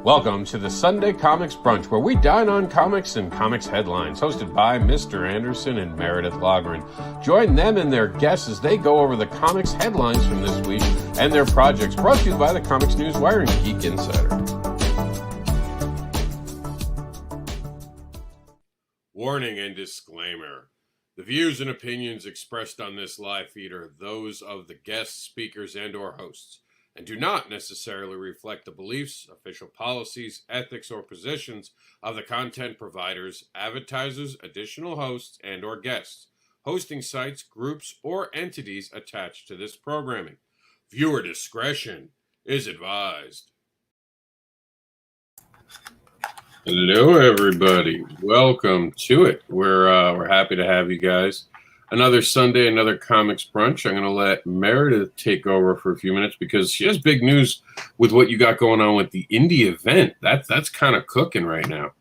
Welcome to the Sunday Comics Brunch, where we dine on comics and comics headlines, hosted by Mr. Andersin and Meredith Loughran. Join them and their guests as they go over the comics headlines from this week and their projects, brought to you by the Comics News Wire and Geek Insider. Warning and disclaimer. The views and opinions expressed on this live feed are those of the guests, speakers, and or hosts, and do not necessarily reflect the beliefs, official policies, ethics, or positions of the content providers, advertisers, additional hosts, and or guests, hosting sites, groups, or entities attached to this programming. Viewer discretion is advised. Hello, everybody. Welcome to it. We're happy to have you guys. Another Sunday, another Comics Brunch. I'm going to let Meredith take over for a few minutes because she has big news with what you got going on with the indie event. That's kind of cooking right now.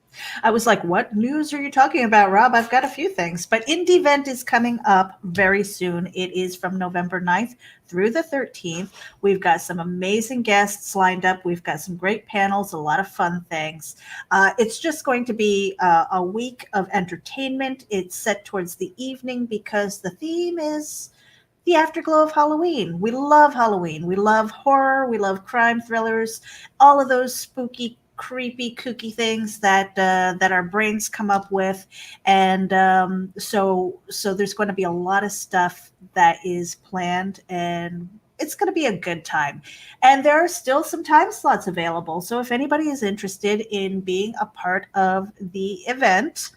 I was like, what news are you talking about, Rob? I've got a few things. But Indie Event is coming up very soon. It is from November 9th through the 13th. We've got some amazing guests lined up. We've got some great panels, a lot of fun things. It's just going to be a week of entertainment. It's set towards the evening because the theme is the afterglow of Halloween. We love Halloween. We love horror. We love crime thrillers, all of those spooky, creepy, kooky things that our brains come up with, and so there's going to be a lot of stuff that is planned, and it's going to be a good time. And there are still some time slots available, so if anybody is interested in being a part of the event,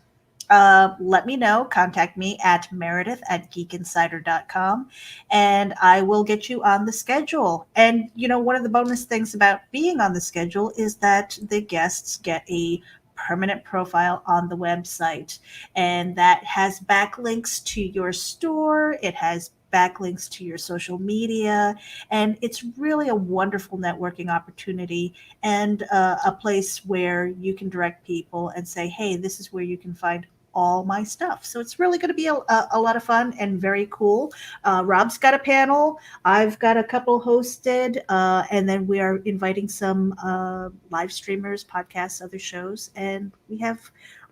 let me know. Contact me at meredith@geekinsider.com, and I will get you on the schedule. And, you know, one of the bonus things about being on the schedule is that the guests get a permanent profile on the website, and that has backlinks to your store. It has backlinks to your social media, and it's really a wonderful networking opportunity and a place where you can direct people and say, hey, this is where you can find all my stuff. So it's really going to be a lot of fun and very cool. Rob's got a panel. I've got a couple hosted, and then we are inviting some live streamers, podcasts, other shows. And we have,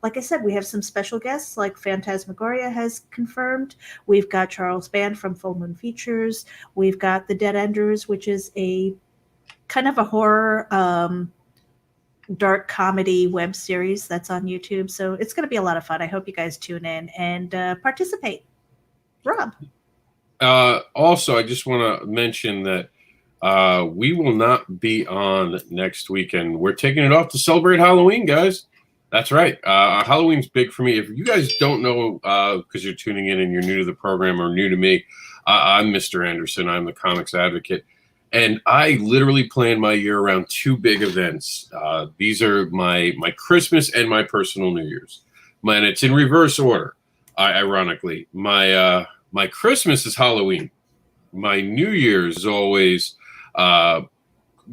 like I said, we have some special guests like Phantasmagoria has confirmed. We've got Charles Band from Full Moon Features. We've got The Dead Enders, which is a kind of a horror dark comedy web series that's on YouTube. So it's going to be a lot of fun. I hope you guys tune in and participate. Rob. Also, I just want to mention that we will not be on next weekend. We're taking it off to celebrate Halloween, guys. That's right. Halloween's big for me. If you guys don't know, because you're tuning in and you're new to the program or new to me, I'm Mr. Andersin. I'm the comics advocate. And I literally plan my year around two big events. These are my Christmas and my personal New Year's. And it's in reverse order, ironically. My Christmas is Halloween. My New Year's is always New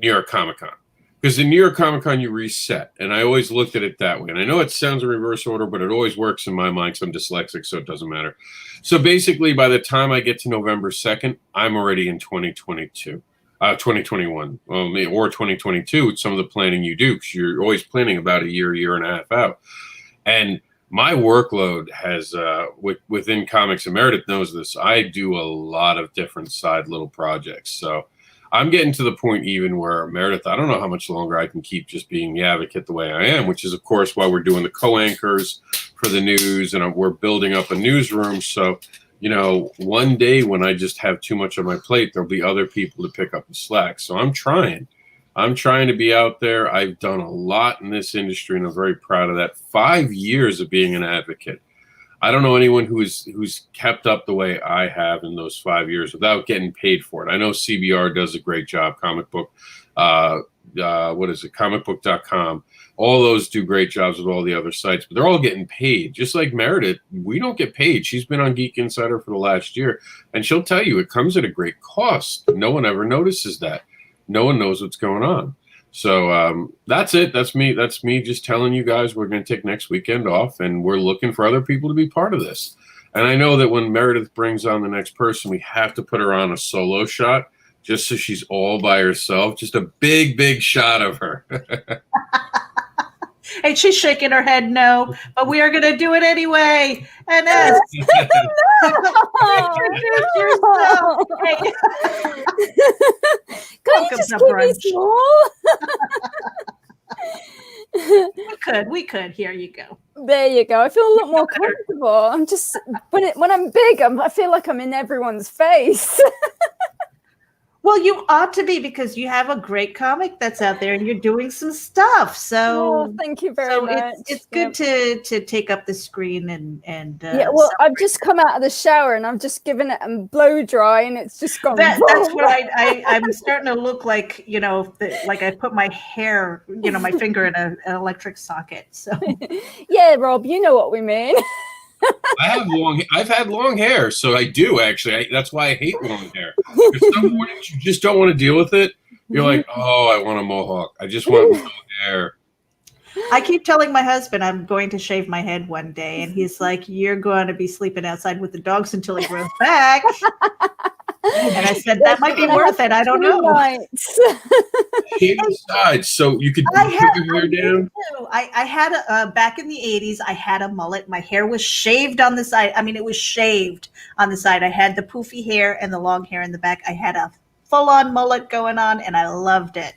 York Comic Con. Because in New York Comic Con, you reset. And I always looked at it that way. And I know it sounds in reverse order, but it always works in my mind because I'm dyslexic, so it doesn't matter. So basically, by the time I get to November 2nd, I'm already in 2022. 2021, or 2022 with some of the planning you do, because you're always planning about a year and a half out. And my workload has, within comics, and Meredith knows this, I do a lot of different side little projects. So I'm getting to the point even where, Meredith, I don't know how much longer I can keep just being the advocate the way I am, which is, of course, why we're doing the co-anchors for the news, and we're building up a newsroom. So, you know, one day when I just have too much on my plate, there'll be other people to pick up the slack. So I'm trying to be out there. I've done a lot in this industry, and I'm very proud of that. 5 years of being an advocate. I don't know anyone who's kept up the way I have in those 5 years without getting paid for it. I know CBR does a great job. Comic book, comicbook.com. All those do great jobs with all the other sites, but they're all getting paid. Just like Meredith, we don't get paid. She's been on Geek Insider for the last year, and she'll tell you it comes at a great cost. No one ever notices that. No one knows what's going on. So that's it. That's me. That's me just telling you guys we're going to take next weekend off, and we're looking for other people to be part of this. And I know that when Meredith brings on the next person, we have to put her on a solo shot just so she's all by herself. Just a big shot of her. And she's shaking her head no, but we are going to do it anyway. Enes, introduce yourself. Hey. Welcome to brunch. We could. Here you go. There you go. I feel a lot more comfortable. I'm just when I'm big, I feel like I'm in everyone's face. Well, you ought to be, because you have a great comic that's out there and you're doing some stuff. So thank you very much. It's good to take up the screen and well, I've just come out of the shower and I've just given it a blow dry and it's just gone. That's what I'm starting to look like, like I put my hair, my finger in an electric socket. So yeah, Rob, you know what we mean. I've had long hair, so I do actually. That's why I hate long hair. Because some mornings you just don't want to deal with it. You're like, oh, I want a mohawk. I just want long hair. I keep telling my husband I'm going to shave my head one day, and he's like, "You're going to be sleeping outside with the dogs until it grows back." And I said that might be worth it. I don't know. Shave the sides so you could put your hair down. I had back in the 80s. I had a mullet. My hair was shaved on the side. I mean, it was shaved on the side. I had the poofy hair and the long hair in the back. I had a full-on mullet going on, and I loved it.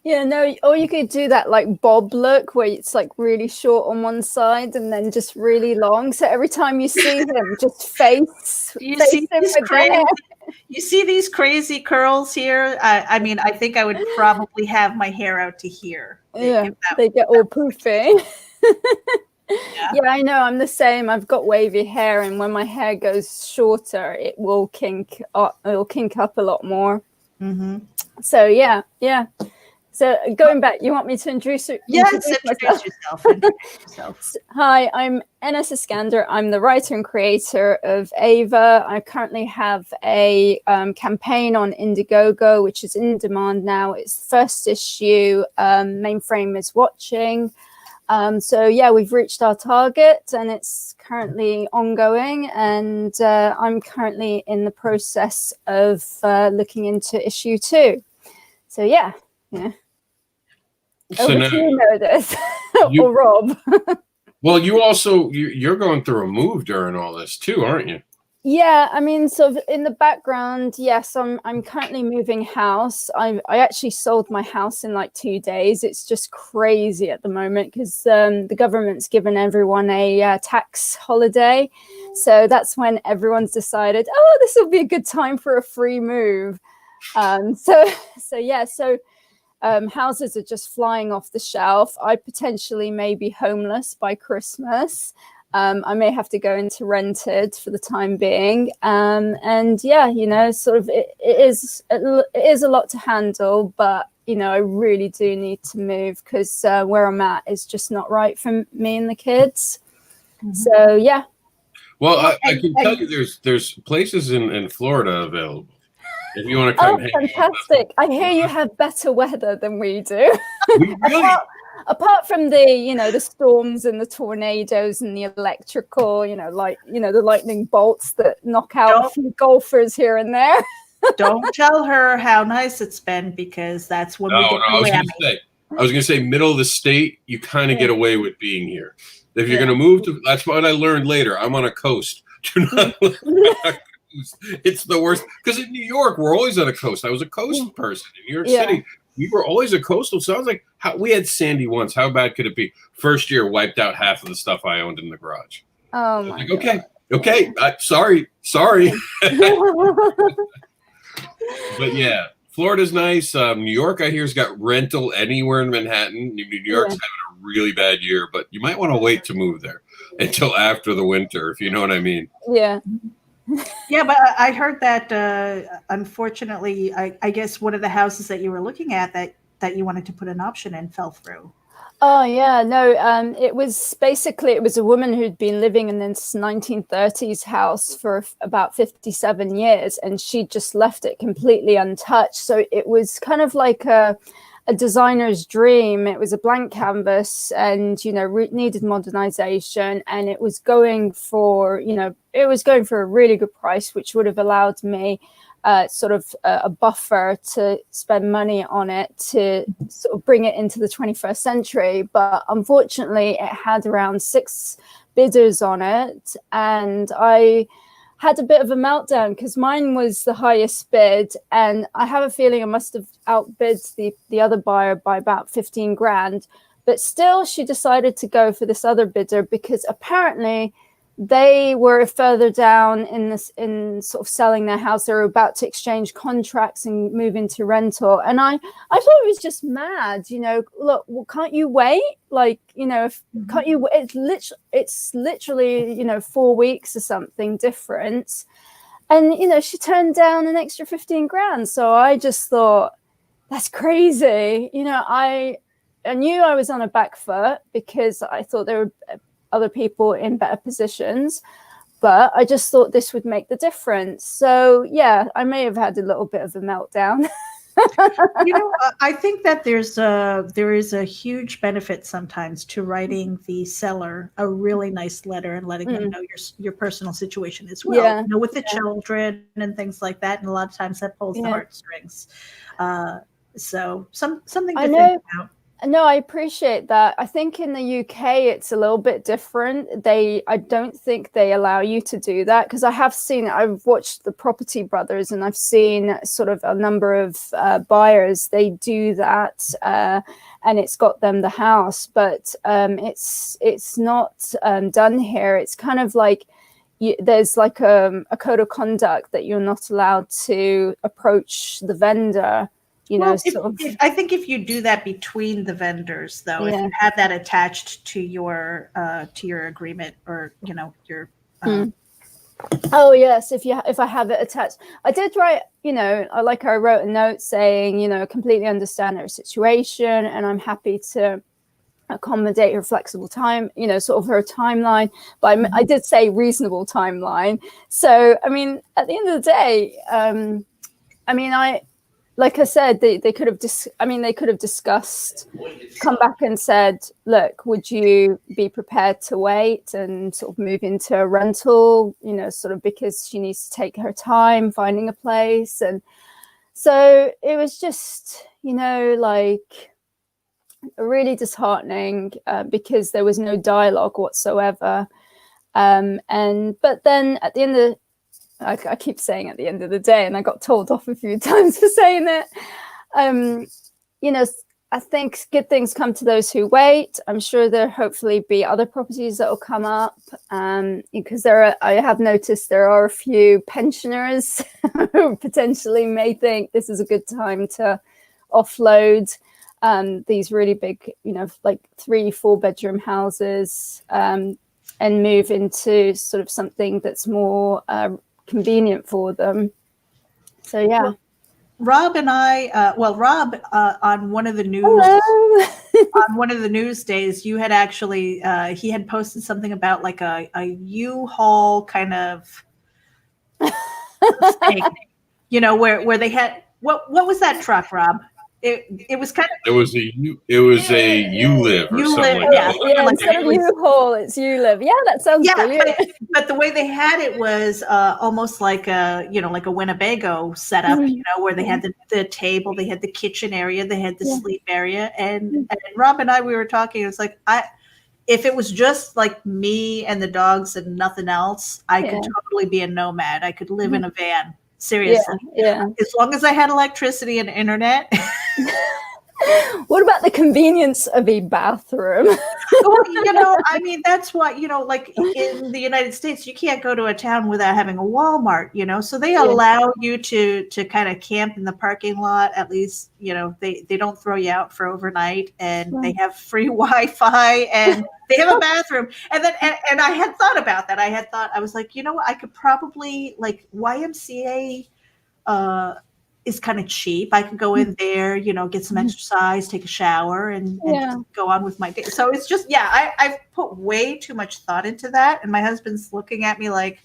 Yeah, no, or you could do that like bob look where it's like really short on one side and then just really long. So every time you see him, just face you him you see these crazy curls here? I mean, I think I would probably have my hair out to here. Yeah, they get all poofy. Yeah, I know. I'm the same. I've got wavy hair, and when my hair goes shorter, it will kink up. It'll kink up a lot more. Mm-hmm. So yeah. So going back, you want me to introduce introduce yourself. Hi, I'm Enes Iskander. I'm the writer and creator of Ava. I currently have a campaign on Indiegogo, which is in demand now. It's the first issue. Mainframe is watching. So yeah, we've reached our target and it's currently ongoing, and I'm currently in the process of looking into issue 2. So yeah. So now, you know this, or Rob. Well, you're going through a move during all this too, aren't you? Yeah, I mean, sort of in the background, yes, I'm currently moving house. I actually sold my house in like 2 days. It's just crazy at the moment because the government's given everyone a tax holiday. So that's when everyone's decided, oh, this will be a good time for a free move. Houses are just flying off the shelf. I potentially may be homeless by Christmas. I may have to go into rented for the time being. And yeah, sort of it is a lot to handle, but I really do need to move because where I'm at is just not right for me and the kids. Mm-hmm. So yeah. Well, I can tell you there's places in Florida available. If you want to come, fantastic! I hear you have better weather than we do. We really? apart from the storms and the tornadoes and the electrical, the lightning bolts that knock out a few golfers here and there. Don't tell her how nice it's been, because that's when we get the I was going to say middle of the state. You kind of get away with being here. If you're going to move to, that's what I learned later. I'm on a coast. Do not It's the worst, because in New York we're always on a coast. I was a coast person in New York City. We were always a coastal. So I was like, we had Sandy once. How bad could it be? First year wiped out half of the stuff I owned in the garage. Oh my God. Okay. Sorry. But yeah, Florida's nice. New York, I hear, has got rental anywhere in Manhattan. New York's having a really bad year, but you might want to wait to move there until after the winter, if you know what I mean. Yeah. Yeah, but I heard that unfortunately, I guess one of the houses that you were looking at that you wanted to put an option in fell through. Oh yeah, no. It was a woman who'd been living in this 1930s house for about 57 years, and she just left it completely untouched. So it was kind of like a designer's dream. It was a blank canvas, and needed modernization, and it was going for a really good price, which would have allowed me sort of a buffer to spend money on it to sort of bring it into the 21st century. But unfortunately, it had around 6 bidders on it, and I had a bit of a meltdown because mine was the highest bid, and I have a feeling I must have outbid the other buyer by about 15 grand. But still, she decided to go for this other bidder because apparently they were further down in sort of selling their house. They were about to exchange contracts and move into rental. And I thought it was just mad, you know, look, well, can't you wait? Like, you know, can't you, it's literally, you know, 4 weeks or something different. And, you know, she turned down an extra 15 grand. So I just thought, that's crazy. You know, I knew I was on a back foot because I thought there were other people in better positions, but I just thought this would make the difference. So yeah, I may have had a little bit of a meltdown. You know, I think that there is a huge benefit sometimes to writing the seller a really nice letter and letting them know your personal situation as well. Yeah. You know, with the children and things like that, and a lot of times that pulls the heartstrings. So something to think about. No, I appreciate that. I think in the UK it's a little bit different. I don't think they allow you to do that, because I've watched the Property Brothers, and I've seen sort of a number of buyers, they do that, and it's got them the house, but it's not done here. It's kind of like there's like a code of conduct that you're not allowed to approach the vendor. You know, I think if you do that between the vendors, though, if you have that attached to your agreement, or you know, your oh yes, if I have it attached, I did write. You know, I wrote a note saying, you know, I completely understand her situation, and I'm happy to accommodate her flexible time, you know, sort of her timeline. But I did say reasonable timeline. So I mean, at the end of the day, I mean, like I said, they could have discussed, come back and said, look, would you be prepared to wait and sort of move into a rental, you know, sort of because she needs to take her time finding a place. And so it was just, you know, like really disheartening because there was no dialogue whatsoever. But then at the end of I keep saying at the end of the day, and I got told off a few times for saying that. You know, I think good things come to those who wait. I'm sure there'll hopefully be other properties that will come up, because I have noticed there are a few pensioners who potentially may think this is a good time to offload these really big, you know, like 3-4 bedroom houses, and move into sort of something that's more convenient for them. So yeah. Well, Rob and I, Rob, on one of the news, on one of the news days, you had actually, he had posted something about like a U-Haul kind of thing, you know, where they had, what was that truck, Rob? It was kind of. It was a U-Live or something like that. Yeah, instead of U-Haul, it's U-Live. Yeah, that sounds brilliant. But the way they had it was almost like a Winnebago setup, you know, where they had the table, they had the kitchen area, they had the sleep area, and Rob and I, we were talking. It was like, if it was just like me and the dogs and nothing else, I could totally be a nomad. I could live in a van. Seriously. Yeah. As long as I had electricity and internet. What about the convenience of a bathroom? Well, you know, I mean, that's what, you know, like in the United States, you can't go to a town without having a Walmart, you know, so they allow you to kind of camp in the parking lot. At least, you know, they don't throw you out for overnight, and they have free Wi-Fi, and they have a bathroom. And then, and I had thought about that. I was like, you know what, I could probably, like, YMCA is kind of cheap. I could go in there, you know, get some exercise, take a shower, and just go on with my day. So it's just, I've put way too much thought into that. And my husband's looking at me like,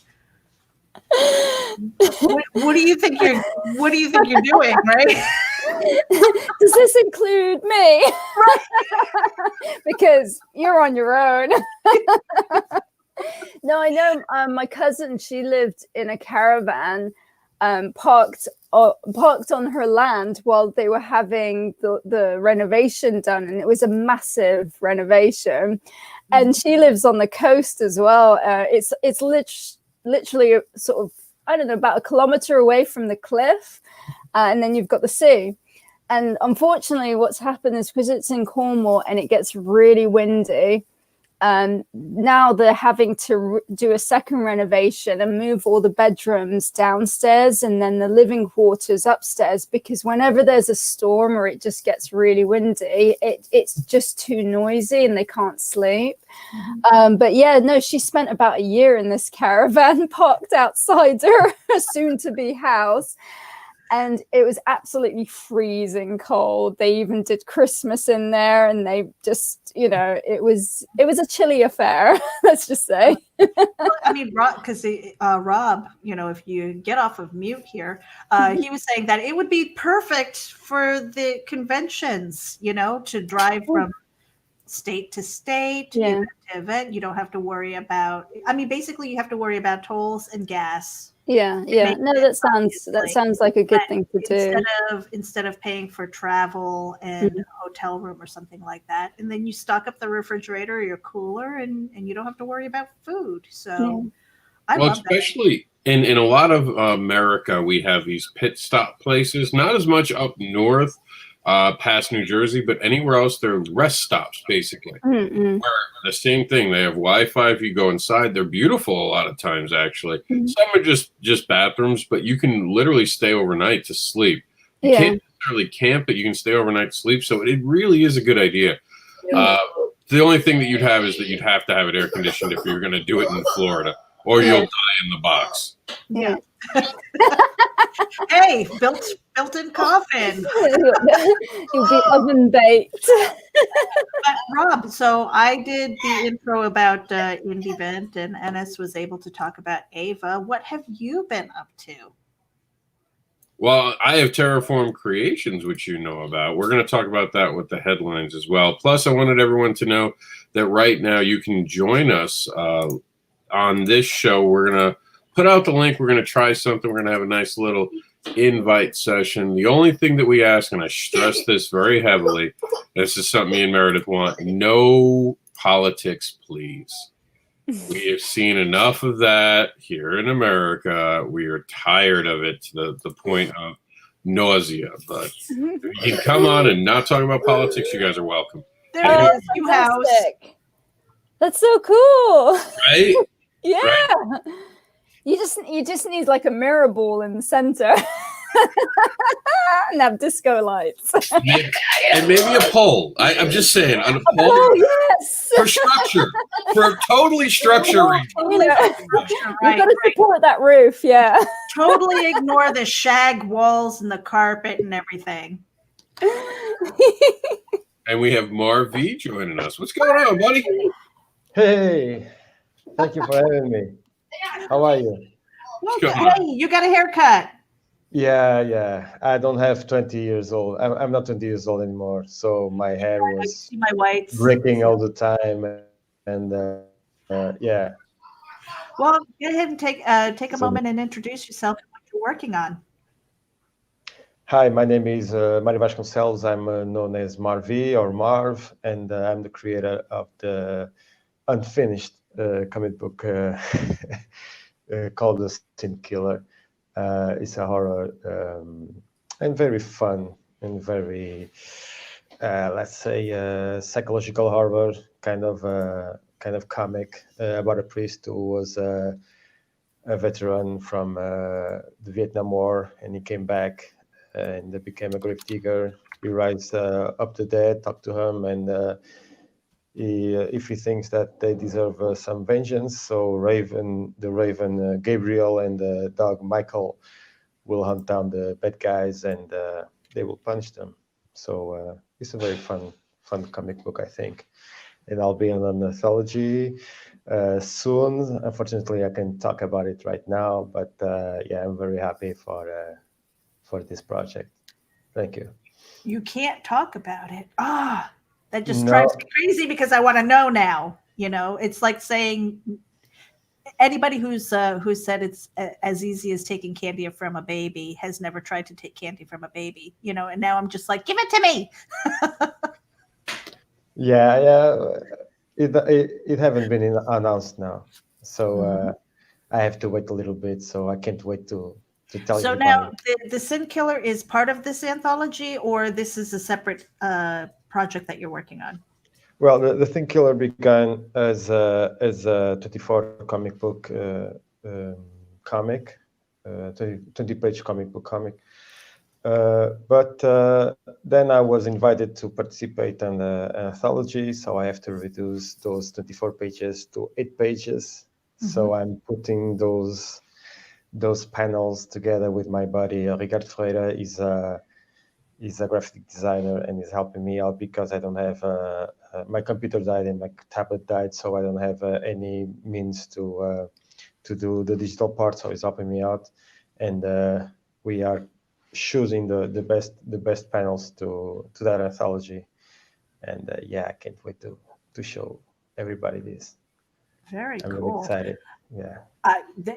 what do you think you're doing, right? Does this include me? Because you're on your own. No, I know my cousin, she lived in a caravan. parked on her land while they were having the renovation done, and it was a massive renovation. And she lives on the coast as well. It's literally sort of, I don't know, about 1 kilometer away from the cliff, and then you've got the sea. And unfortunately, what's happened is because it's in Cornwall and it gets really windy, now they're having to do a second renovation and move all the bedrooms downstairs and then the living quarters upstairs, because whenever there's a storm or it just gets really windy, it's just too noisy and they can't sleep. But yeah, no, she spent about a year in this caravan parked outside her soon-to-be house. And it was absolutely freezing cold. They even did Christmas in there, and they just, it was a chilly affair. Let's just say. I mean, because Rob, if you get off of mute here, he was saying that it would be perfect for the conventions, to drive from state to state, event to event. You don't have to worry about. I mean, basically, you have to worry about tolls and gas. Yeah. No, that sounds like a good thing to do. Instead of paying for travel and a hotel room or something like that, and then you stock up the refrigerator or your cooler, and you don't have to worry about food. So, I love especially in a lot of America, we have these pit stop places. Not as much up north, past New Jersey, but anywhere else, they're rest stops basically. Where the same thing, they have Wi-Fi. If you go inside, they're beautiful a lot of times. Actually, some are just bathrooms, but you can literally stay overnight to sleep. You can't necessarily camp, but you can stay overnight to sleep. So it really is a good idea. The only thing that you'd have is that you'd have to have it air conditioned if you're going to do it in Florida, or you'll die in the box. Yeah. Hey, built-in coffin. You'll be oven baked. But Rob, so I did the intro about IndieVent, and Enes was able to talk about Ava. What have you been up to? Well, I have Terraform Creations, which you know about. We're going to talk about that with the headlines as well. Plus, I wanted everyone to know that right now you can join us on this show. We're going to put out the link. We're going to try something. We're going to have a nice little invite session. The only thing that we ask, and I stress this very heavily, this is something me and Meredith want, no politics, please. We have seen enough of that here in America. We are tired of it to the point of nausea. But if you can come on and not talk about politics, you guys are welcome. There is Uhaul. That's so cool. Right? Yeah. Right? You just need like a mirror ball in the center. And have disco lights. And maybe a pole. I'm just saying. On a pole. Oh, yes. For structure. For totally structure reason. You've got to support that roof, yeah. Totally ignore the shag walls and the carpet and everything. And we have Marv V joining us. What's going on, buddy? Hey. Thank you for having me. How are you? Hey, you got a haircut. Yeah. I don't have 20 years old. I'm not 20 years old anymore. So my hair was breaking all the time. And yeah. Well, go ahead and take a moment and introduce yourself and what you're working on. Hi, my name is Mario Vasconcelos. I'm known as Marv or Marv, and I'm the creator of the unfinished comic book called The Sin Killer. It's a horror and very fun and very, let's say, psychological horror kind of comic about a priest who was a veteran from the Vietnam War, and he came back and became a grave digger. He rises up the dead, talk to him, and if he thinks that they deserve some vengeance, so the Raven Gabriel and the dog Michael will hunt down the bad guys, and they will punish them. So it's a very fun comic book, I think. And I'll be on an anthology soon. Unfortunately, I can't talk about it right now, but yeah, I'm very happy for this project. Thank you. You can't talk about it. That just drives me crazy because I want to know now. It's like saying anybody who's said it's as easy as taking candy from a baby has never tried to take candy from a baby, and now I'm just like, give it to me. Yeah. It haven't been announced now, so I have to wait a little bit. So I can't wait to tell you. So now the Sin Killer is part of this anthology, or this is a separate project that you're working on? Well, the Sin Killer began as a 24 comic book comic, 20-page comic book comic. But then I was invited to participate in an anthology, so I have to reduce those 24 pages to 8 pages. So I'm putting those panels together with my buddy. Ricardo Ferreira is a graphic designer and is helping me out because I don't have my computer died and my tablet died, so I don't have any means to do the digital part. So he's helping me out, and we are choosing the best panels to that anthology, and I can't wait to show everybody this. Very I'm cool. really excited. Yeah.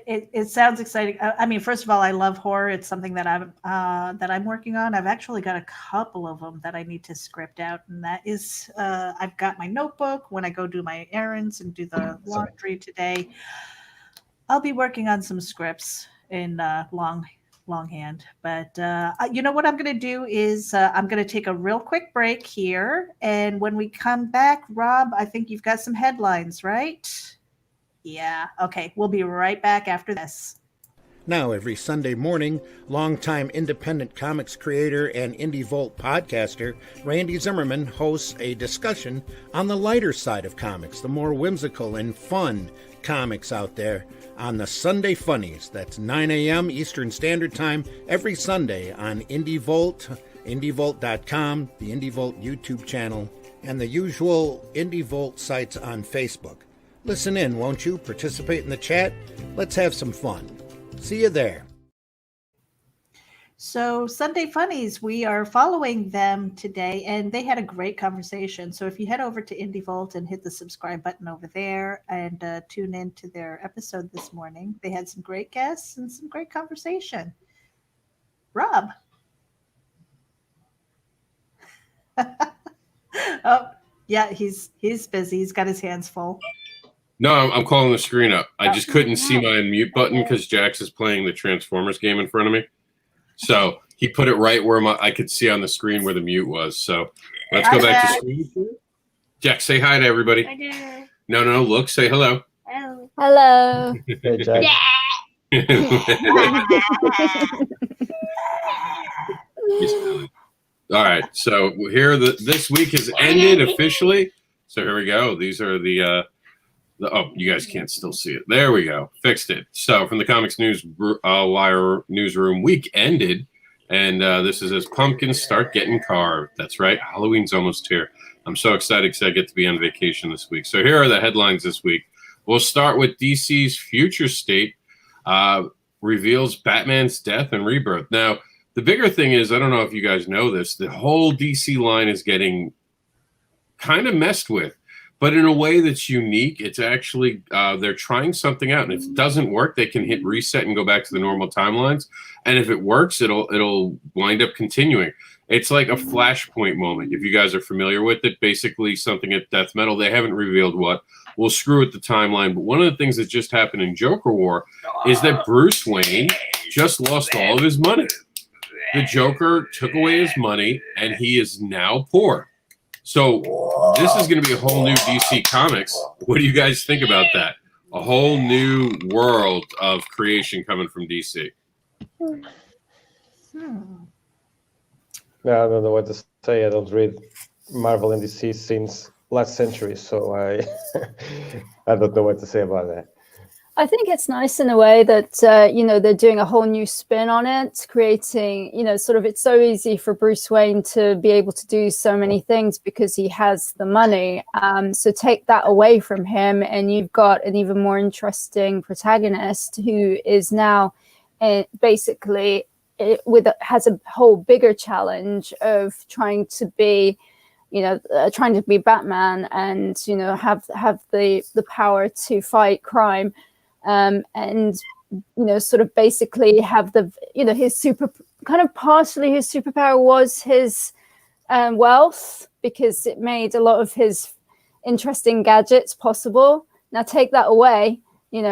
It sounds exciting. I mean, first of all, I love horror. It's something that I'm working on. I've actually got a couple of them that I need to script out, and that is I've got my notebook when I go do my errands and do the laundry today. I'll be working on some scripts in longhand. But you know what I'm going to do is I'm going to take a real quick break here. And when we come back, Rob, I think you've got some headlines, right? Yeah. Okay. We'll be right back after this. Now, every Sunday morning, longtime independent comics creator and Indie Volt podcaster Randy Zimmerman hosts a discussion on the lighter side of comics, the more whimsical and fun comics out there, on the Sunday Funnies. That's 9 a.m. Eastern Standard Time every Sunday on Indie Volt, indievolt.com, the Indie Volt YouTube channel, and the usual Indie Volt sites on Facebook. Listen in, won't you? Participate in the chat. Let's have some fun. See you there. So Sunday Funnies, we are following them today, and they had a great conversation. So if you head over to Indie Volt and hit the subscribe button over there and tune in to their episode this morning, they had some great guests and some great conversation. Rob. Oh, yeah, he's busy. He's got his hands full. No, I'm calling the screen up. I just couldn't see my unmute button because Jax is playing the Transformers game in front of me. So he put it right where I could see on the screen where the mute was. So let's go back to screen. Jax, say hi to everybody. I do. No, look, say hello. Hello. Hello. Hey, Jack. All right, so here this week has ended officially. So here we go. These are the oh, you guys can't still see it. There we go. Fixed it. So from the Comics News Wire newsroom, week ended, and this is as pumpkins start getting carved. That's right. Halloween's almost here. I'm so excited because I get to be on vacation this week. So here are the headlines this week. We'll start with DC's future state reveals Batman's death and rebirth. Now, the bigger thing is, I don't know if you guys know this, the whole DC line is getting kind of messed with, but in a way that's unique. It's actually, they're trying something out, and if it doesn't work, they can hit reset and go back to the normal timelines. And if it works, it'll wind up continuing. It's like a Flashpoint moment. If you guys are familiar with it, basically something at Death Metal, they haven't revealed what. We'll screw with the timeline. But one of the things that just happened in Joker War is that Bruce Wayne just lost all of his money. The Joker took away his money, and he is now poor. So this is going to be a whole new DC Comics. What do you guys think about that? A whole new world of creation coming from DC. Yeah, I don't know what to say. I don't read Marvel and DC since last century, so I I don't know what to say about that. I think it's nice in a way that, they're doing a whole new spin on it, creating, sort of, it's so easy for Bruce Wayne to be able to do so many things because he has the money. So take that away from him, and you've got an even more interesting protagonist who is now basically has a whole bigger challenge of trying to be Batman and, have the power to fight crime. and sort of basically have the his partially his superpower was his wealth, because it made a lot of his interesting gadgets possible. Now take that away,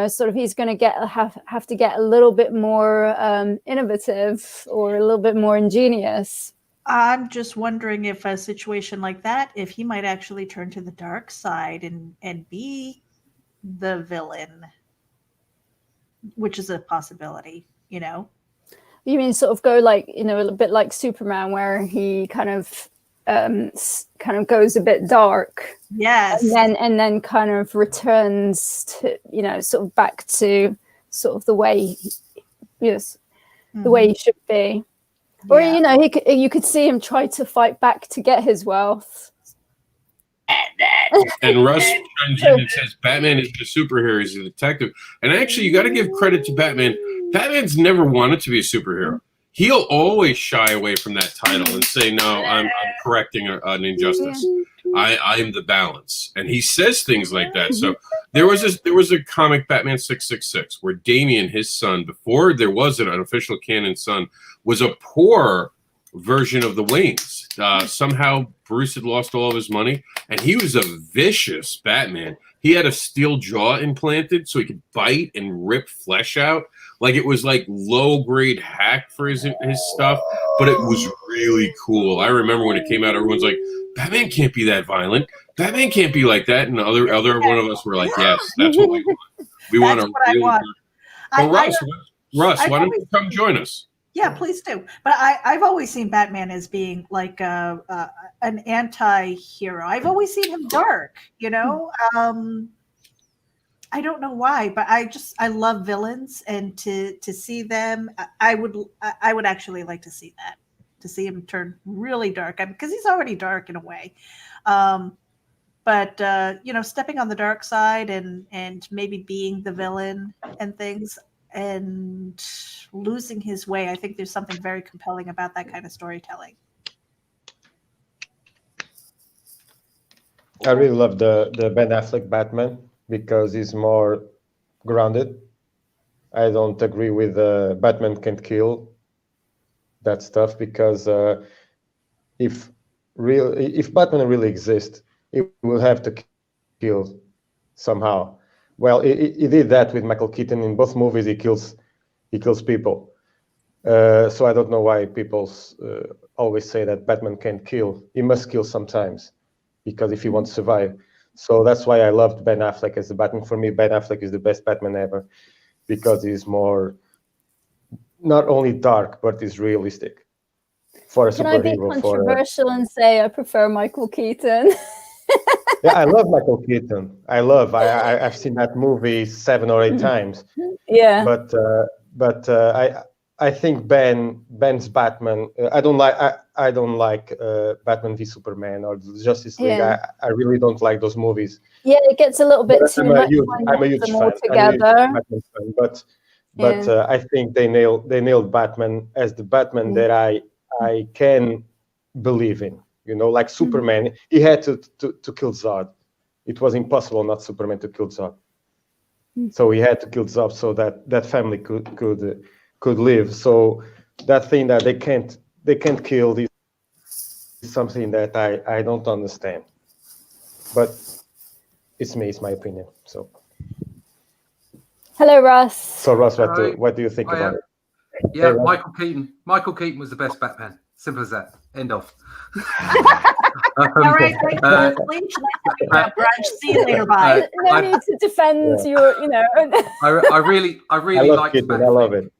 sort of he's going to have to get a little bit more innovative or a little bit more ingenious. I'm just wondering if a situation like that, if he might actually turn to the dark side and be the villain, which is a possibility, You mean sort of go like, a bit like Superman, where he kind of goes a bit dark. Yes. And then kind of returns to, sort of back to sort of the way, the way he should be. Or, you could see him try to fight back to get his wealth. And Russ chimes in and says Batman is the superhero, he's a detective. And actually, you got to give credit to Batman. Batman's never wanted to be a superhero. He'll always shy away from that title and say, no, I'm correcting an injustice. I am the balance. And he says things like that. So there was a comic, Batman 666, where Damian, his son, before there was an official canon son, was a poor version of the Waynes. Somehow Bruce had lost all of his money, and he was a vicious Batman. He had a steel jaw implanted so he could bite and rip flesh out. Like, it was like low-grade hack for his stuff, but it was really cool. I remember when it came out, everyone's like, Batman can't be that violent. Batman can't be like that. And other one of us were like, yes, that's what we want. We want to really... Well, Russ, why don't you come join us? Yeah, please do. But I've always seen Batman as being like an anti-hero. I've always seen him dark, I don't know why, but I love villains, and to see them, I would actually like to see that, to see him turn really dark, because he's already dark in a way. But stepping on the dark side and maybe being the villain and things, and losing his way, I think there's something very compelling about that kind of storytelling. I really love the Ben Affleck Batman, because he's more grounded. I don't agree with Batman can't kill that stuff, because if Batman really exists, he will have to kill somehow. Well, he did that with Michael Keaton in both movies. He kills people. So I don't know why people always say that Batman can't kill. He must kill sometimes, because if he wants to survive. So that's why I loved Ben Affleck as the Batman. For me, Ben Affleck is the best Batman ever, because he's more, not only dark, but he's realistic. For a superhero. Can I be controversial and say I prefer Michael Keaton? Yeah, I love Michael Keaton. I've seen that movie 7 or 8 times. Yeah. But I think Ben's Batman. I don't like Batman v Superman or Justice League. Yeah. I really don't like those movies. Yeah, it gets a little bit too much. I'm a huge fan. Together. But I think they nailed Batman as the Batman that I can believe in. Like Superman, he had to kill Zod. It was impossible not Superman to kill Zod. So he had to kill Zod so that family could live. So that thing that they can't kill is something that I don't understand. But it's my opinion. So hello, Russ. So Russ, what do you think about it? Yeah, hey, Michael Keaton was the best Batman. Simple as that. End of. All right, great. Brunch. See you later. Bye. No need to defend your, I really liked Keaton. Batfleck. I love it.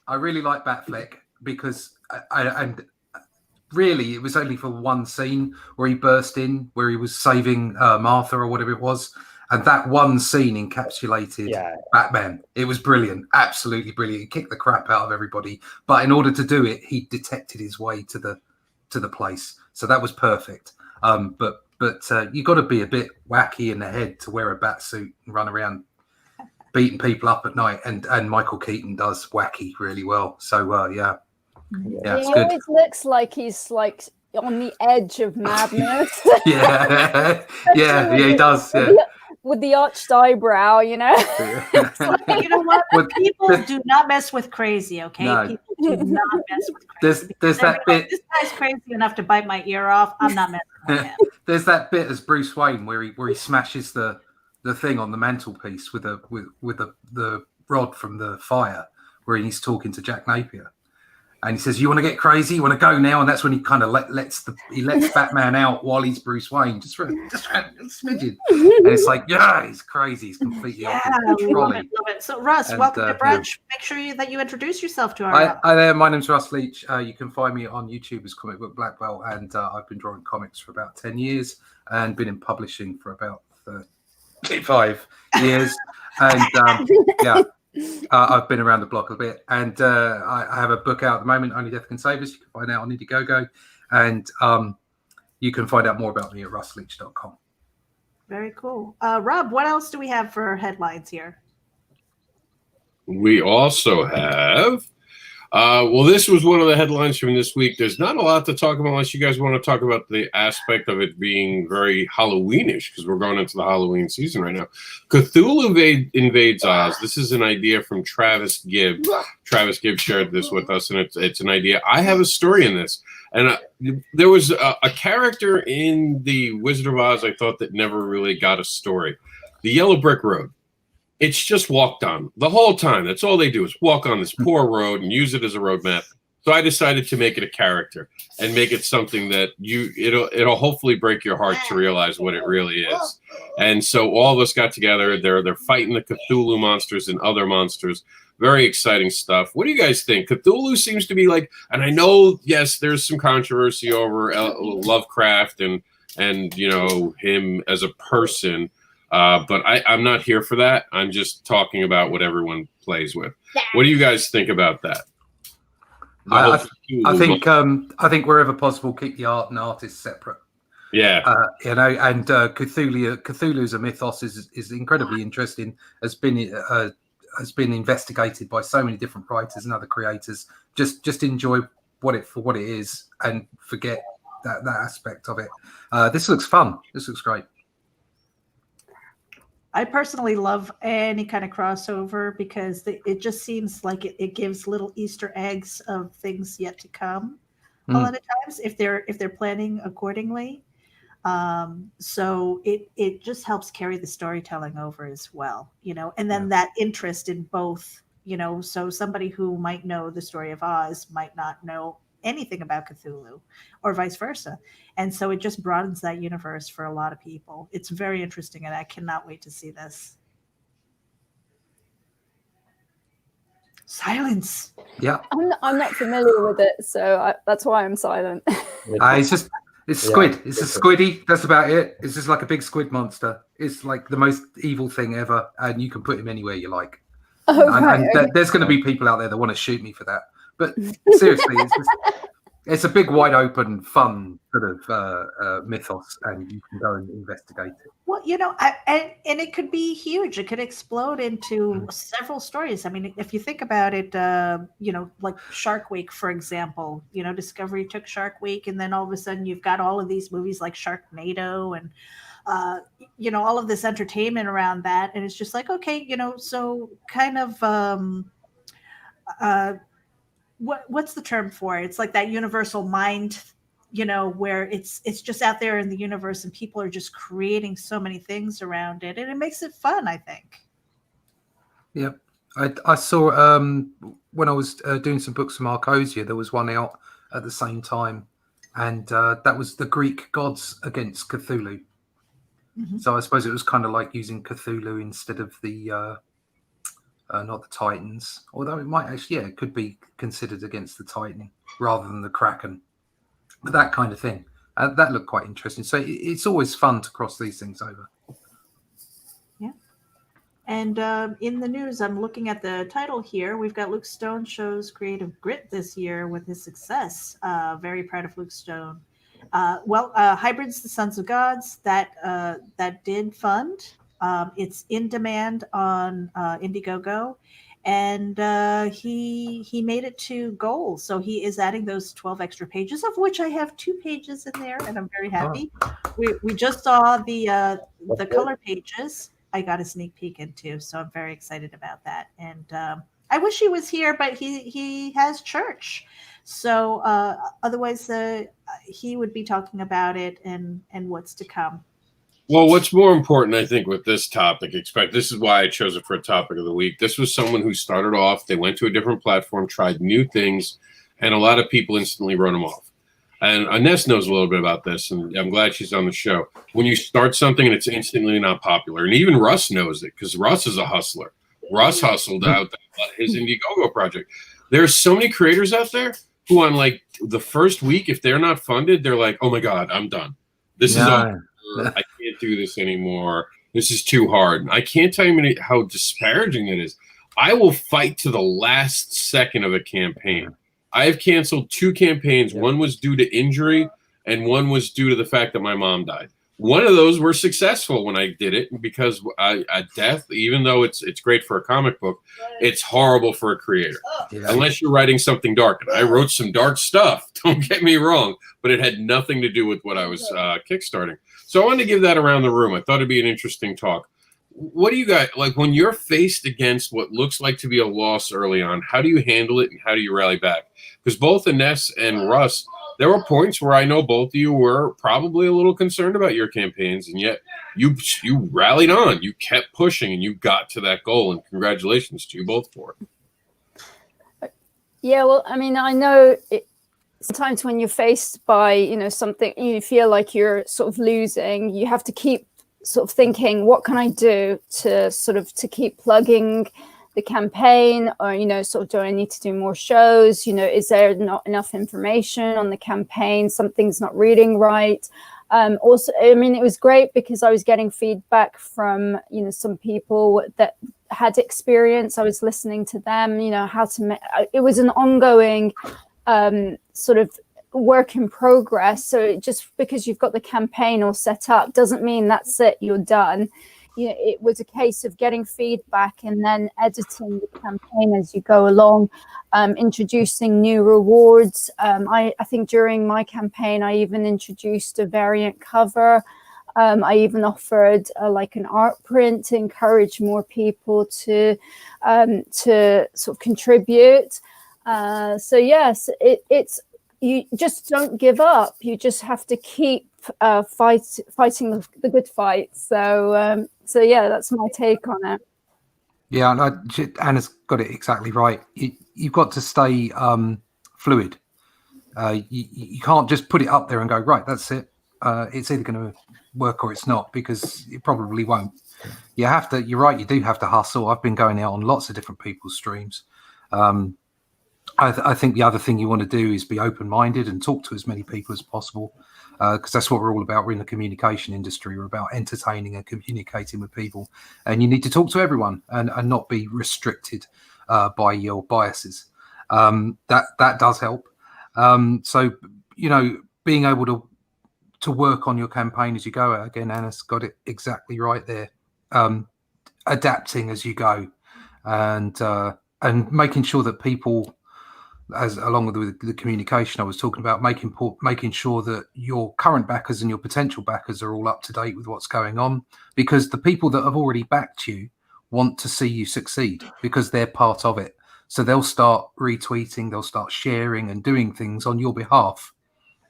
I really like Batfleck because and really it was only for one scene where he burst in, where he was saving Martha or whatever it was. And that one scene encapsulated Batman. It was brilliant, absolutely brilliant. He kicked the crap out of everybody, but in order to do it, he detected his way to the place. So that was perfect. But you got to be a bit wacky in the head to wear a bat suit and run around beating people up at night. And Michael Keaton does wacky really well. So yeah, it's he good. Always looks like he's like on the edge of madness. yeah, he does. Yeah. with the arched eyebrow, you know. You know what? People do not mess with crazy, okay? No. People do not mess with crazy. There's that bit. This guy's crazy enough to bite my ear off. I'm not messing with him. There's that bit as Bruce Wayne where he smashes the thing on the mantelpiece with the rod from the fire, where he's talking to Jack Napier. And he says, "You want to get crazy? You want to go now?" And that's when he kind of lets Batman out while he's Bruce Wayne, just for a smidgen. And it's like, yeah, he's crazy. He's completely off his control. Love it. So, Russ, welcome to Brunch. Make sure that you introduce yourself to our. Hi there. My name's Russ Leach. You can find me on YouTube as Comic Book Black Belt, and I've been drawing comics for about 10 years and been in publishing for about 35 years. And yeah. I've been around the block a bit, and I have a book out at the moment, Only Death Can Save Us. You can find out on Indiegogo, and you can find out more about me at russleach.com. Very cool. Rob, what else do we have for headlines here? We also have, well, this was one of the headlines from this week. There's not a lot to talk about unless you guys want to talk about the aspect of it being very Halloweenish, because we're going into the Halloween season right now. Cthulhu invades Oz. This is an idea from Travis Gibb. Travis Gibb shared this with us, and it's an idea. I have a story in this. And there was a character in the Wizard of Oz I thought that never really got a story. The Yellow Brick Road. It's just walked on the whole time. That's all they do is walk on this poor road and use it as a roadmap. So I decided to make it a character and make it something that it'll hopefully break your heart to realize what it really is. And so all of us got together. They're fighting the Cthulhu monsters and other monsters. Very exciting stuff. What do you guys think? Cthulhu seems to be like, and I know, yes, there's some controversy over Lovecraft and you know him as a person. But I'm not here for that. I'm just talking about what everyone plays with. What do you guys think about that? I think wherever possible, keep the art and artists separate. Yeah, you know, and Cthulhu as a mythos is incredibly interesting. Has been investigated by so many different writers and other creators. Just enjoy what it is and forget that aspect of it. This looks fun. This looks great. I personally love any kind of crossover because it just seems like it gives little Easter eggs of things yet to come. A lot of times, if they're planning accordingly, so it just helps carry the storytelling over as well, you know. And then that interest in both, you know. So somebody who might know the story of Oz might not know anything about Cthulhu, or vice versa. And so it just broadens that universe for a lot of people. It's very interesting, and I cannot wait to see this. Silence. Yeah, I'm not familiar with it, so that's why I'm silent. It's squid. Yeah. It's a squiddy. That's about it. It's just like a big squid monster. It's like the most evil thing ever, and you can put him anywhere you like. There's going to be people out there that want to shoot me for that. But seriously, it's a big, wide open, fun sort of mythos, and you can go and investigate it. Well, you know, and it could be huge. It could explode into several stories. I mean, if you think about it, you know, like Shark Week, for example. You know, Discovery took Shark Week, and then all of a sudden you've got all of these movies like Sharknado and you know, all of this entertainment around that, and it's just like, okay, you know, so kind of what's the term for it? It's like that universal mind, you know, where it's just out there in the universe and people are just creating so many things around it, and it makes it fun, I think. Yeah, I saw when I was doing some books from Arcosia, there was one out at the same time, and that was the Greek gods against Cthulhu. So I suppose it was kind of like using Cthulhu instead of the not the Titans, although it might actually, it could be considered against the Titan rather than the Kraken, but that kind of thing. That looked quite interesting. So it's always fun to cross these things over. Yeah. And in the news, I'm looking at the title here. We've got Luke Stone shows creative grit this year with his success. Very proud of Luke Stone. Hybrids, the Sons of Gods, that did fund. It's in demand on Indiegogo, and he made it to gold. So he is adding those 12 extra pages, of which I have 2 pages in there, and I'm very happy. We just saw the color pages, I got a sneak peek into. So I'm very excited about that. And I wish he was here, but he has church. So otherwise, he would be talking about it and what's to come. Well, what's more important, I think, with this topic, this is why I chose it for a topic of the week. This was someone who started off, they went to a different platform, tried new things, and a lot of people instantly wrote them off. And Enes knows a little bit about this, and I'm glad she's on the show. When you start something and it's instantly not popular, and even Russ knows it, because Russ is a hustler. Russ hustled out his Indiegogo project. There's so many creators out there who on like the first week, if they're not funded, they're like, oh my God, I'm done. This is all. I can't do this anymore. This is too hard. I can't tell you how disparaging it is. I will fight to the last second of a campaign. I have canceled 2 campaigns. Yeah. One was due to injury, and one was due to the fact that my mom died. One of those were successful when I did it because a death, even though it's great for a comic book, it's horrible for a creator. Yeah. Unless you're writing something dark. And I wrote some dark stuff, don't get me wrong, but it had nothing to do with what I was kickstarting. So I wanted to give that around the room. I thought it'd be an interesting talk. What do you guys, like when you're faced against what looks like to be a loss early on, how do you handle it and how do you rally back? Because both Enes and Russ, there were points where I know both of you were probably a little concerned about your campaigns, and yet you rallied on, you kept pushing, and you got to that goal, and congratulations to you both for it. Yeah, well, I mean, I know sometimes when you're faced by, something, you feel like you're sort of losing, you have to keep sort of thinking, what can I do to keep plugging the campaign, or do I need to do more shows? Is there not enough information on the campaign? Something's not reading right. Also, I mean, it was great because I was getting feedback from some people that had experience. I was listening to them. How to it was an ongoing sort of work in progress. So just because you've got the campaign all set up doesn't mean that's it, you're done. It was a case of getting feedback and then editing the campaign as you go along, introducing new rewards. I think during my campaign, I even introduced a variant cover. I even offered like an art print to encourage more people to sort of contribute. So yes, it's you just don't give up. You just have to keep fighting the good fight. So yeah, that's my take on it. Yeah, and Anna's got it exactly right. You've got to stay fluid. You can't just put it up there and go, right, that's it. It's either going to work or it's not, because it probably won't. You have to. You're right. You do have to hustle. I've been going out on lots of different people's streams. I think the other thing you want to do is be open-minded and talk to as many people as possible, because that's what we're all about. We're in the communication industry. We're about entertaining and communicating with people, and you need to talk to everyone and not be restricted by your biases. That does help. So being able to work on your campaign as you go. Again, Anna's got it exactly right there. Adapting as you go, and making sure that people, as along with the communication I was talking about, making sure that your current backers and your potential backers are all up to date with what's going on, because the people that have already backed you want to see you succeed because they're part of it. So they'll start retweeting, they'll start sharing and doing things on your behalf,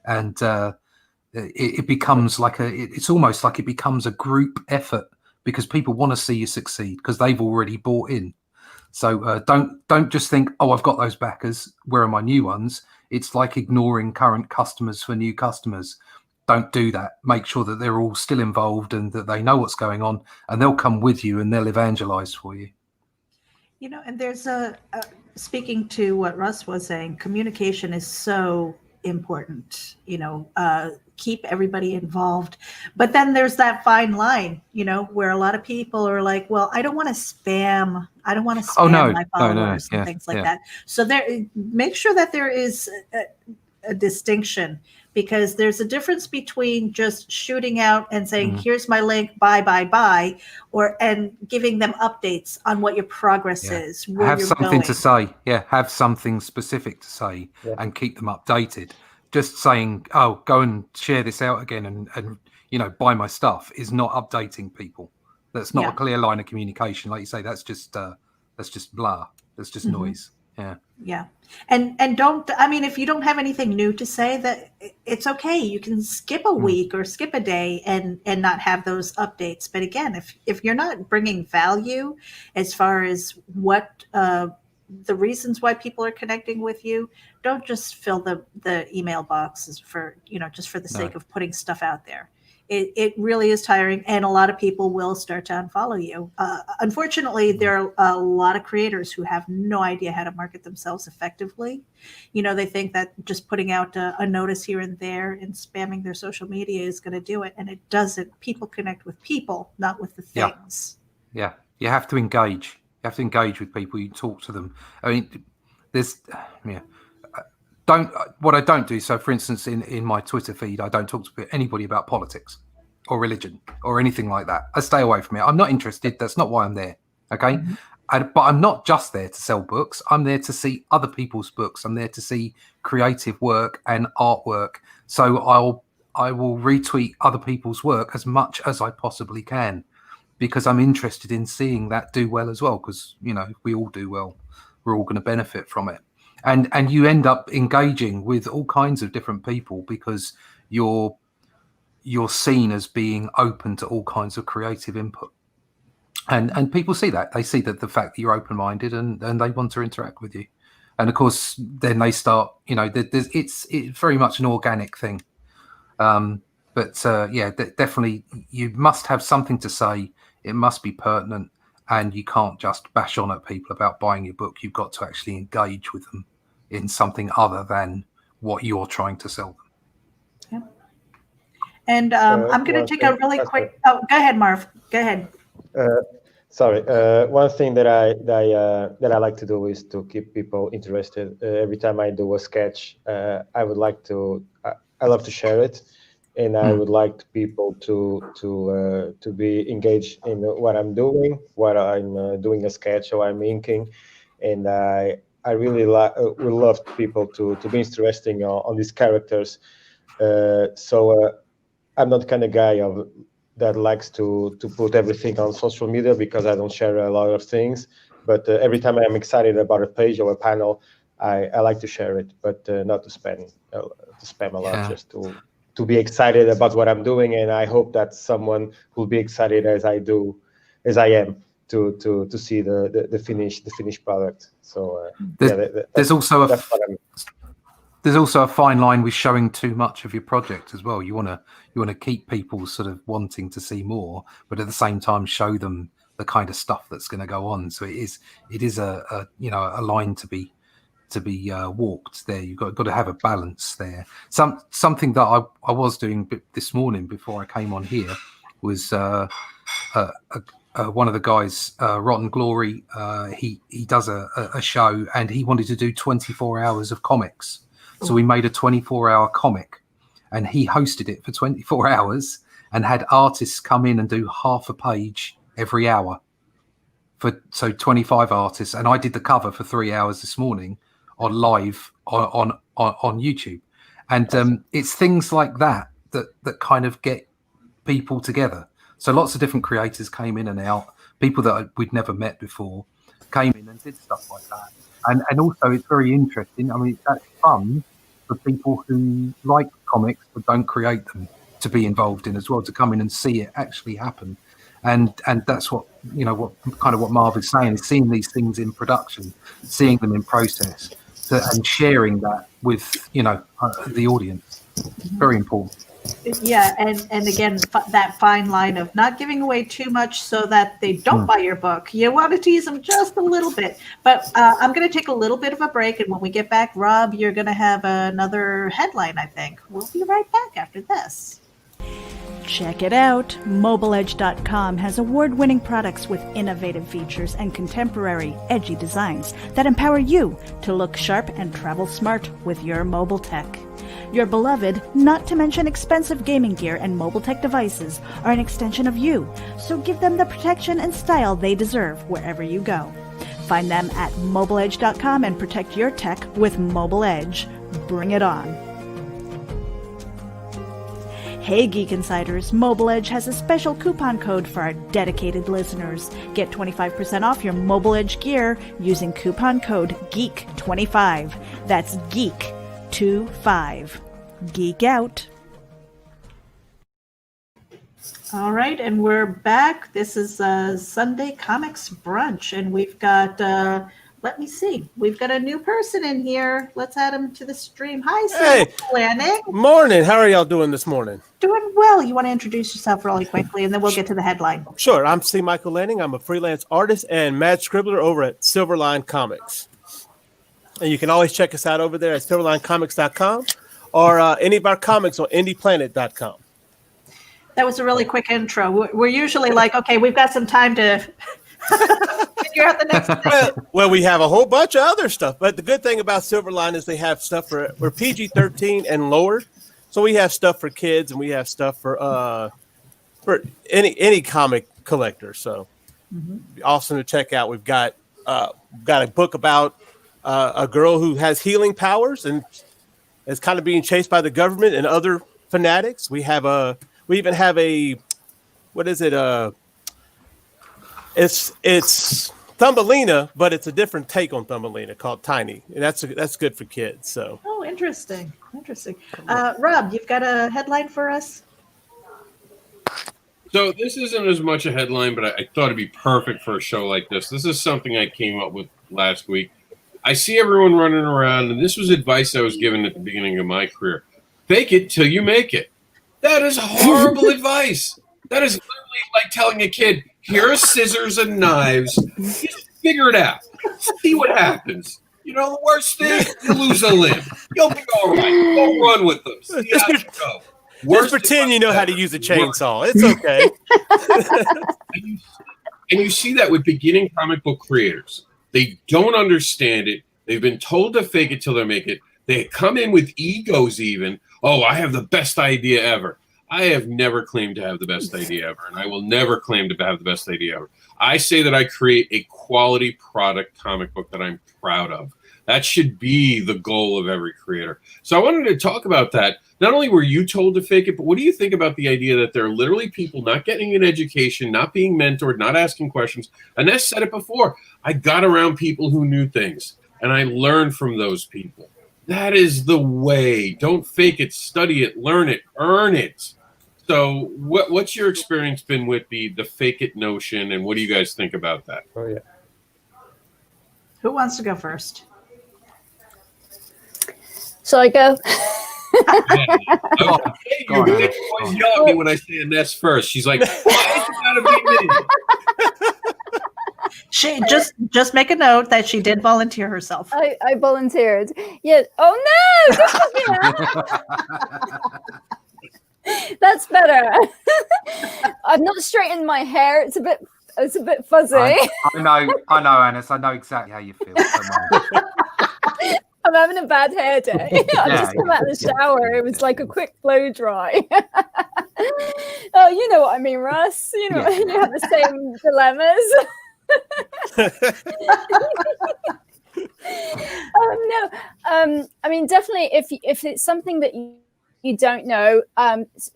and it becomes it's almost like it becomes a group effort because people want to see you succeed because they've already bought in. So don't just think, oh, I've got those backers, where are my new ones? It's like ignoring current customers for new customers. Don't do that. Make sure that they're all still involved and that they know what's going on, and they'll come with you and they'll evangelize for you. And there's speaking to what Russ was saying, communication is so important, keep everybody involved. But then there's that fine line, where a lot of people are like, well, I don't want to spam my followers and things like that. So make sure that there is a distinction, because there's a difference between just shooting out and saying, here's my link, buy, and giving them updates on what your progress is. Have something to say. Yeah, have something specific to say and keep them updated. Just saying, oh, go and share this out again and buy my stuff is not updating people. That's not Yeah. a clear line of communication. Like you say, that's just blah. That's just noise. Yeah. Yeah. And don't, I mean, if you don't have anything new to say, that it's okay. You can skip a week or skip a day and not have those updates. But again, if you're not bringing value as far as what the reasons why people are connecting with you, don't just fill the email boxes for, just for the sake of putting stuff out there. It really is tiring, and a lot of people will start to unfollow you. Unfortunately, there are a lot of creators who have no idea how to market themselves effectively. They think that just putting out a notice here and there and spamming their social media is going to do it, and it doesn't. People connect with people, not with the things. Yeah. You have to engage. You have to engage with people. You talk to them. I mean, what I don't do. So, for instance, in my Twitter feed, I don't talk to anybody about politics or religion or anything like that. I stay away from it. I'm not interested. That's not why I'm there. Okay. But I'm not just there to sell books. I'm there to see other people's books. I'm there to see creative work and artwork. So I will retweet other people's work as much as I possibly can, because I'm interested in seeing that do well as well. Because, if we all do well, we're all going to benefit from it. And you end up engaging with all kinds of different people because you're seen as being open to all kinds of creative input. And people see that. They see that the fact that you're open-minded and they want to interact with you. And of course, then they start, it's very much an organic thing. Definitely you must have something to say. It must be pertinent, and you can't just bash on at people about buying your book. You've got to actually engage with them in something other than what you're trying to sell them. Yeah. And I'm going to take a really quick. Oh, go ahead, Marv. Go ahead. Sorry. One thing that I like to do is to keep people interested. Every time I do a sketch, I love to share it, and I would like people to be engaged in what I'm doing, what I'm doing a sketch or I'm inking, and I really would love people to be interested on these characters. So I'm not the kind of guy that likes to put everything on social media, because I don't share a lot of things. But every time I'm excited about a page or a panel, I like to share it, but not to spam a lot, just to be excited about what I'm doing. And I hope that someone will be excited as I am to see the finished product. So there's also a fine line with showing too much of your project as well. You want to keep people sort of wanting to see more, but at the same time show them the kind of stuff that's going to go on. So it is a line to be walked there. You've got to have a balance there. Something that I was doing this morning before I came on here was one of the guys, Rotten Glory. He does a show, and he wanted to do 24 hours of comics. So we made a 24-hour comic, and he hosted it for 24 hours and had artists come in and do half a page every hour. So 25 artists, and I did the cover for 3 hours this morning on live on YouTube. And it's things like that kind of get people together. So lots of different creators came in and out, people that we'd never met before came in and did stuff like that. And also it's very interesting. I mean, that's fun for people who like comics but don't create them to be involved in as well, to come in and see it actually happen. And that's what Marv is saying, is seeing these things in production, seeing them in process, and sharing that with the audience. Very important. Yeah, and again, that fine line of not giving away too much so that they don't buy your book. You want to tease them just a little bit. But I'm going to take a little bit of a break, and when we get back, Rob, you're going to have another headline, I think. We'll be right back after this. Check it out. MobileEdge.com has award-winning products with innovative features and contemporary, edgy designs that empower you to look sharp and travel smart with your mobile tech. Your beloved, not to mention expensive gaming gear and mobile tech devices are an extension of you, so give them the protection and style they deserve wherever you go. Find them at MobileEdge.com and protect your tech with Mobile Edge. Bring it on. Hey Geek Insiders, Mobile Edge has a special coupon code for our dedicated listeners. Get 25% off your Mobile Edge gear using coupon code GEEK25. That's GEEK25. Geek out. All right, and we're back. This is Sunday Comics Brunch, and we've got, let me see, we've got a new person in here. Let's add him to the stream. Hi, Hey, Lanning. morning. How are y'all doing this morning? Doing well. You want to introduce yourself really quickly, and then we'll get to the headline. Sure. I'm C. Michael Lanning. I'm a freelance artist and mad scribbler over at Silverline Comics. And you can always check us out over there at silverlinecomics.com or any of our comics on indieplanet.com. That was a really quick intro. We're usually like, okay, we've got some time to figure out the next thing. Well, we have a whole bunch of other stuff, but the good thing about Silverline is they have stuff for we're PG-13 and lower, so we have stuff for kids and we have stuff for any comic collector. So awesome to check out. We've got a book about a girl who has healing powers and is kind of being chased by the government and other fanatics. We even have a, what is it? It's Thumbelina, but it's a different take on Thumbelina called Tiny, and that's good for kids. So. Oh, interesting. Rob, you've got a headline for us? So this isn't as much a headline, but I thought it'd be perfect for a show like this. This is something I came up with last week. I see everyone running around, and this was advice I was given at the beginning of my career. Fake it till you make it. That is horrible advice. That is literally like telling a kid, here are scissors and knives. Just figure it out. See what happens. You know, the worst thing, you lose a limb. You'll be all right. Go run with them. See how you go. Just pretend you know how to use a chainsaw. It's okay. And you see that with beginning comic book creators. They don't understand it. They've been told to fake it till they make it. They come in with egos even. Oh, I have the best idea ever. I have never claimed to have the best idea ever, and I will never claim to have the best idea ever. I say that I create a quality product comic book that I'm proud of. That should be the goal of every creator. So I wanted to talk about that. Not only were you told to fake it, but what do you think about the idea that there are literally people not getting an education, not being mentored, not asking questions? Enes said it before. I got around people who knew things, and I learned from those people. That is the way. Don't fake it. Study it. Learn it. Earn it. So what's your experience been with the fake it notion, and what do you guys think about that? Oh, yeah. Who wants to go first? So I go. You always yell at me when I say Enes first. She's like, why is it gotta be me? She just make a note that she did volunteer herself. I volunteered. Yeah. Oh no! Don't put me out. That's better. I've not straightened my hair. It's a bit fuzzy. I know, Enes. I know exactly how you feel. I'm having a bad hair day. I just come out of the shower. It was like a quick blow dry. Oh, you know what I mean, Russ. You know, you have the same dilemmas. No. I mean, definitely, if it's something that you don't know,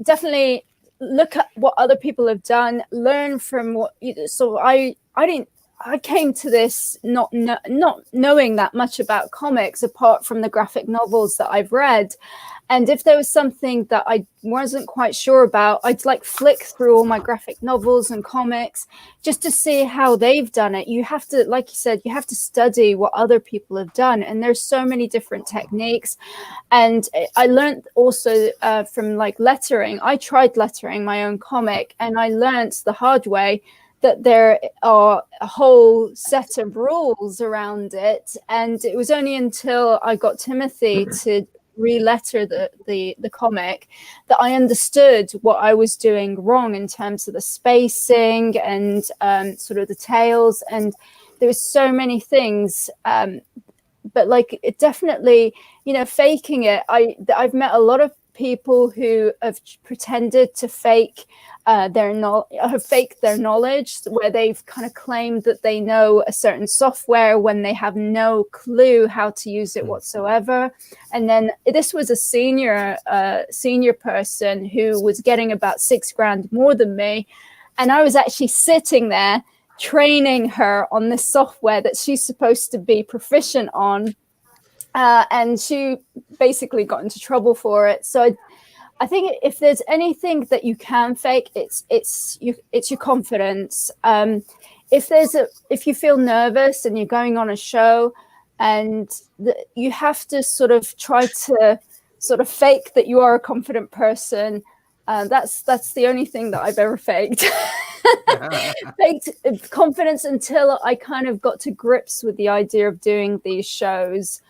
definitely look at what other people have done. Learn from what. So I came to this not knowing that much about comics apart from the graphic novels that I've read. And if there was something that I wasn't quite sure about, I'd like flick through all my graphic novels and comics just to see how they've done it. You have to, like you said, you have to study what other people have done. And there's so many different techniques. And I learned also from like lettering. I tried lettering my own comic, and I learned the hard way that there are a whole set of rules around it. And it was only until I got Timothy to re-letter the comic that I understood what I was doing wrong in terms of the spacing and sort of the tails. And there was so many things. But like it definitely, faking it. I've met a lot of people who have pretended to fake their knowledge, where they've kind of claimed that they know a certain software when they have no clue how to use it whatsoever. And then this was a senior person who was getting about $6,000 more than me, and I was actually sitting there training her on this software that she's supposed to be proficient on, and she basically got into trouble for it. So I think if there's anything that you can fake, it's your confidence. If you feel nervous and you're going on a show, and you have to sort of try to sort of fake that you are a confident person. That's the only thing that I've ever faked. Faked confidence until I kind of got to grips with the idea of doing these shows.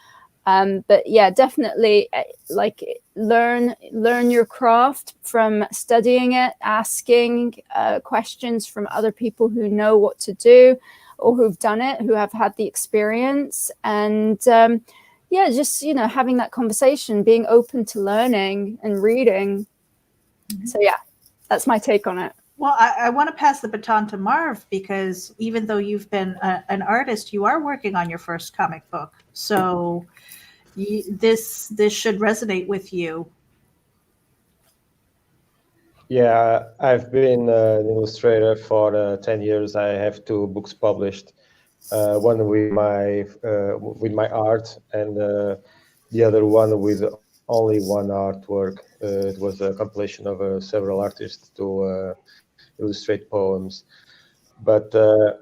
But yeah, definitely like learn your craft from studying it, asking questions from other people who know what to do or who've done it, who have had the experience, and just having that conversation, being open to learning and reading. So yeah, that's my take on it. Well, I want to pass the baton to Marv, because even though you've been an artist, you are working on your first comic book. So this should resonate with you. Yeah, I've been an illustrator for 10 years. I have 2 books published, one with my art, and the other one with only one artwork. It was a compilation of several artists to illustrate poems. But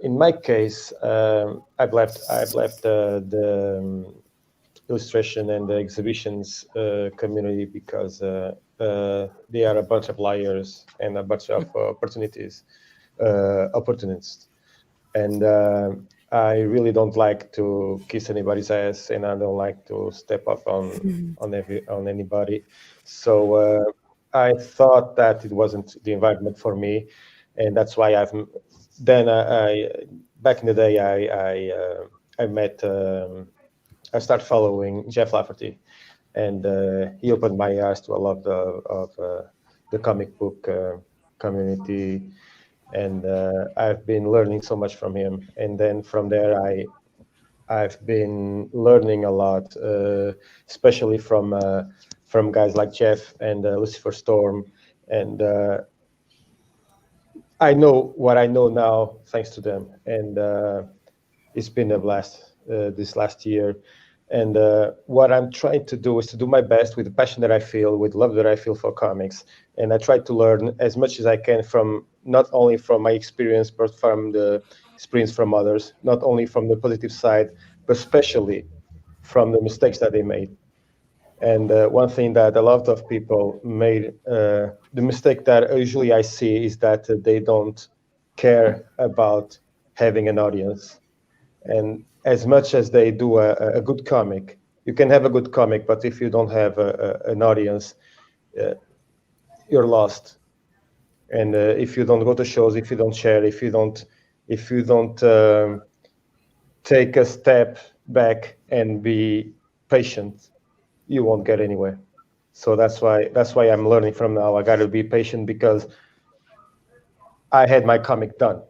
in my case, I've left the illustration and the exhibitions community because they are a bunch of liars and a bunch of opportunists. And I really don't like to kiss anybody's ass, and I don't like to step up on anybody. So I thought that it wasn't the environment for me, and that's why I back in the day I met. I started following Jeff Lafferty, and he opened my eyes to a lot of the comic book community, and I've been learning so much from him. And then from there, I've been learning a lot, especially from guys like Jeff and Lucifer Storm, and I know what I know now thanks to them, and it's been a blast this last year. And what I'm trying to do is to do my best with the passion that I feel, with love that I feel for comics. And I try to learn as much as I can from not only from my experience, but from the experience from others, not only from the positive side, but especially from the mistakes that they made. And one thing that a lot of people made, the mistake that usually I see is that they don't care about having an audience. And as much as they do a good comic, you can have a good comic, but if you don't have an audience, you're lost. And if you don't go to shows, if you don't share, if you don't take a step back and be patient, you won't get anywhere. So that's why I'm learning from now. I got to be patient, because I had my comic done.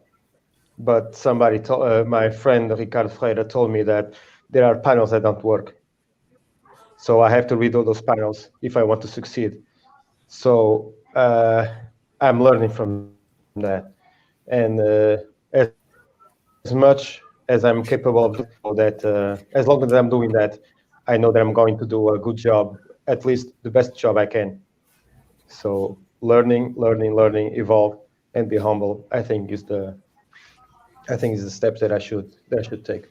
But somebody told my friend Ricardo Ferreira told me that there are panels that don't work. So I have to read all those panels if I want to succeed. So I'm learning from that. And as much as I'm capable of doing that, as long as I'm doing that, I know that I'm going to do a good job, at least the best job I can. So learning, evolve, and be humble, I think is the steps that I should take.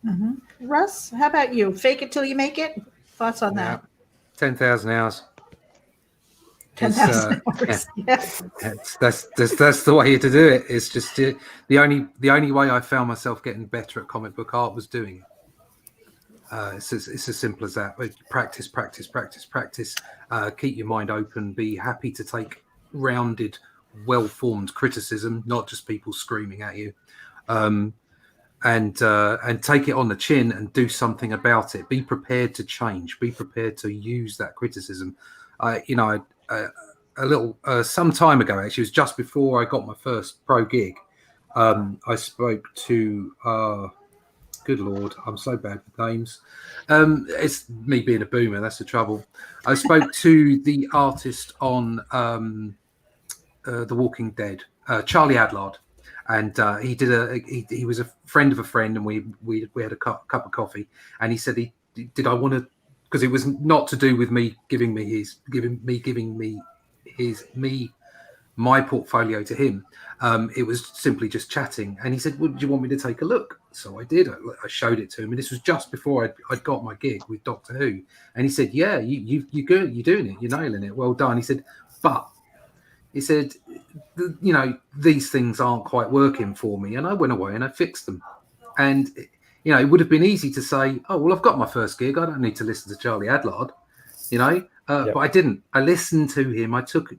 Mm-hmm. Russ, how about you? Fake it till you make it? Thoughts on that? 10,000 hours. 10,000 hours. Yeah. That's the way to do it. It's just the only way I found myself getting better at comic book art was doing it. It's as simple as that. Practice. Keep your mind open. Be happy to take rounded, well-formed criticism, not just people screaming at you. and take it on the chin and do something about it. Be prepared to change. Be prepared to use that criticism. Some time ago, actually, it was just before I got my first pro gig. I spoke to, good Lord, I'm so bad with names. It's me being a boomer. That's the trouble. I spoke to the artist on The Walking Dead, Charlie Adlard. And he was a friend of a friend, and we had a cup of coffee. And he said, did I want to, because it was not to do with me giving my portfolio to him. It was simply just chatting. And he said, well, do you want me to take a look? So I did. I showed it to him, and this was just before I'd got my gig with Doctor Who. And he said, yeah, you're good, you're doing it, you're nailing it, well done. He said, but he said, these things aren't quite working for me. And I went away and I fixed them. And, it would have been easy to say, oh, well, I've got my first gig. I don't need to listen to Charlie Adlard, But I didn't. I listened to him. I took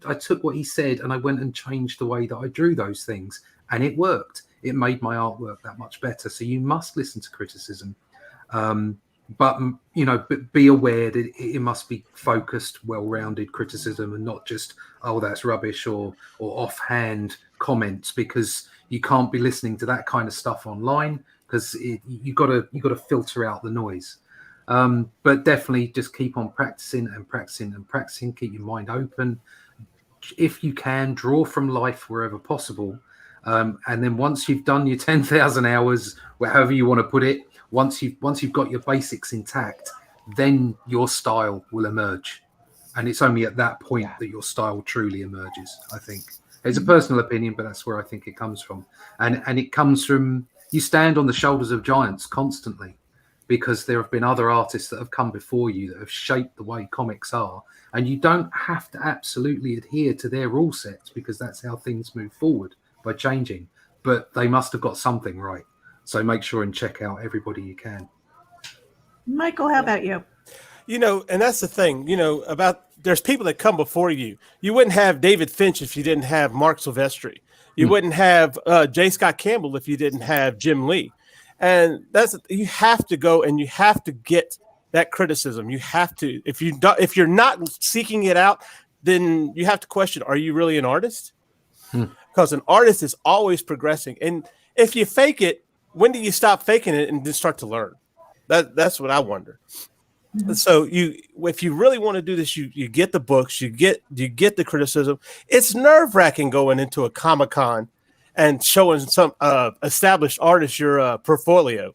what he said and I went and changed the way that I drew those things. And it worked. It made my artwork that much better. So you must listen to criticism. But be aware that it must be focused, well-rounded criticism and not just, oh, that's rubbish or offhand comments, because you can't be listening to that kind of stuff online, because you got to filter out the noise. But definitely just keep on practicing and practicing and practicing. Keep your mind open. If you can, draw from life wherever possible. And then once you've done your 10,000 hours, however you want to put it, once you've got your basics intact, then your style will emerge. And it's only at that point that your style truly emerges, I think. It's a personal opinion, but that's where I think it comes from. And it comes from, you stand on the shoulders of giants constantly, because there have been other artists that have come before you that have shaped the way comics are. And you don't have to absolutely adhere to their rule sets, because that's how things move forward, by changing. But they must have got something right. So make sure and check out everybody you can. Michael, how about you? And that's the thing, about there's people that come before you. You wouldn't have David Finch if you didn't have Mark Silvestri. You wouldn't have J. Scott Campbell if you didn't have Jim Lee. And you have to go and you have to get that criticism. You have to, if you're not seeking it out, then you have to question, are you really an artist? Because an artist is always progressing. And if you fake it, when do you stop faking it and then start to learn? That's what I wonder. Mm-hmm. So if you really want to do this, you get the books, you get the criticism. It's nerve-wracking going into a Comic-Con and showing some established artists your portfolio.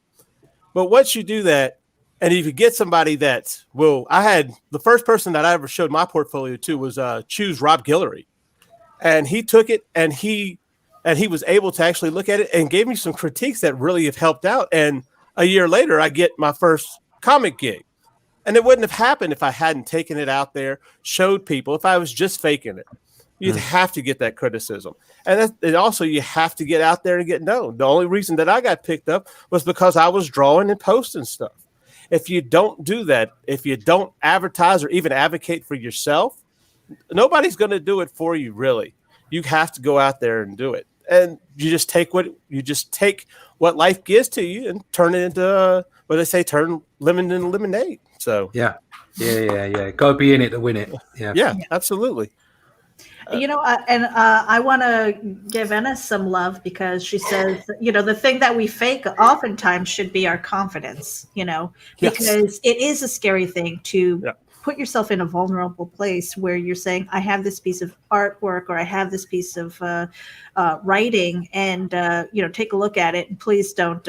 But once you do that, and if you get somebody I had the first person that I ever showed my portfolio to was Choose Rob Guillory. And he took it and he was able to actually look at it and gave me some critiques that really have helped out. And a year later, I get my first comic gig. And it wouldn't have happened if I hadn't taken it out there, showed people, if I was just faking it. You'd have to get that criticism. And also you have to get out there and get known. The only reason that I got picked up was because I was drawing and posting stuff. If you don't do that, if you don't advertise or even advocate for yourself, nobody's going to do it for you, really. You have to go out there and do it. And you just take what life gives to you and turn it into what they say, turn lemon into lemonade. So yeah. Got to be in it to win it. Yeah, absolutely. I want to give Enes some love, because she says, the thing that we fake oftentimes should be our confidence, because it is a scary thing to put yourself in a vulnerable place where you're saying, I have this piece of artwork or I have this piece of writing, and, take a look at it, and please don't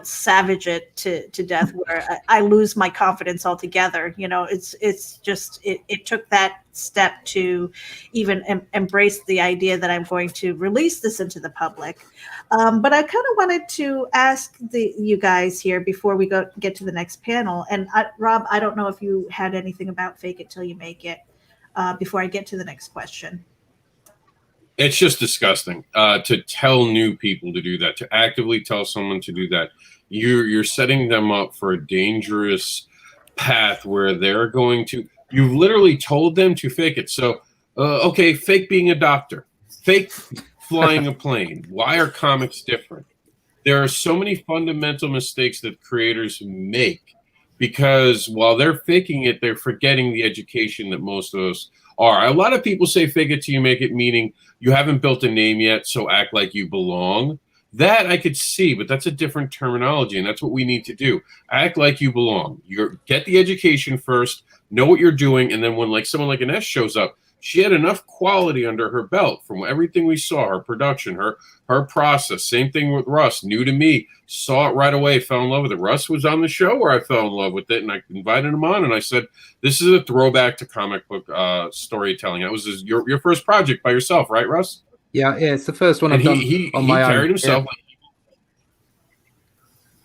savage it to death where I lose my confidence altogether. It's just, it took that step to even embrace the idea that I'm going to release this into the public. But I kind of wanted to ask you guys here before we get to the next panel. And Rob, I don't know if you had anything about fake it till you make it before I get to the next question. It's just disgusting to tell new people to do that, to actively tell someone to do that. You're setting them up for a dangerous path where they're going to, you've literally told them to fake it. So, okay, fake being a doctor, fake flying a plane. Why are comics different? there are so many fundamental mistakes that creators make because while they're faking it, they're forgetting the education that most of us are. A lot of people say fake it till you make it, meaning you haven't built a name yet, so act like you belong. That I could see, but that's a different terminology, and that's what we need to do. Act like you belong. Get the education first, know what you're doing, and then when like someone like Enes shows up, she had enough quality under her belt from everything we saw, her production, her process. Same thing with Russ, new to me, saw it right away, fell in love with it. Russ was on the show where I fell in love with it, and I invited him on, and I said, this is a throwback to comic book storytelling. That was your first project by yourself, right, Russ? Yeah, it's the first one I've done on my own.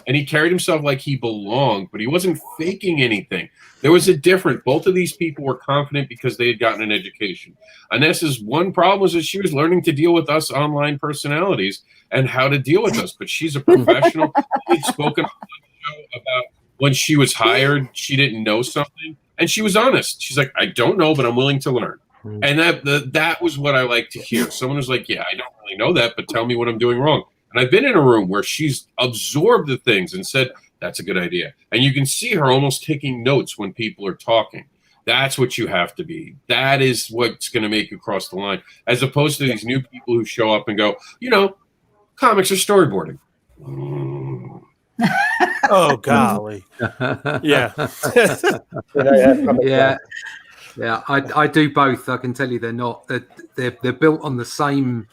And he carried himself like he belonged, but he wasn't faking anything. There was a difference. Both of these people were confident because they had gotten an education. Ines's one problem was that she was learning to deal with us online personalities and how to deal with us. But she's a professional. She had spoken on the show about when she was hired, she didn't know something. And she was honest. She's like, I don't know, but I'm willing to learn. And that was what I like to hear. Someone was like, yeah, I don't really know that, but tell me what I'm doing wrong. And I've been in a room where she's absorbed the things and said, that's a good idea. And you can see her almost taking notes when people are talking. That's what you have to be. That is what's going to make you cross the line, as opposed to these new people who show up and go, comics are storyboarding. Oh, golly. Yeah. Yeah, I do both. I can tell you they're not. They're built on the same.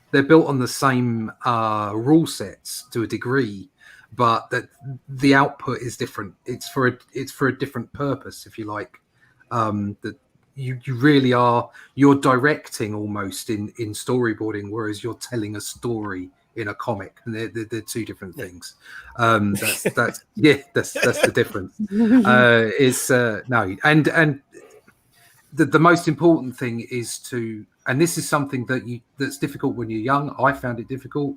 They're built on the same rule sets to a degree, but that the output is different. It's for a different purpose, if you like. That you really are. You're directing almost in storyboarding, whereas you're telling a story in a comic, and they're two different things. That's the difference. The most important thing is to, and this is something that's difficult when you're young. I found it difficult.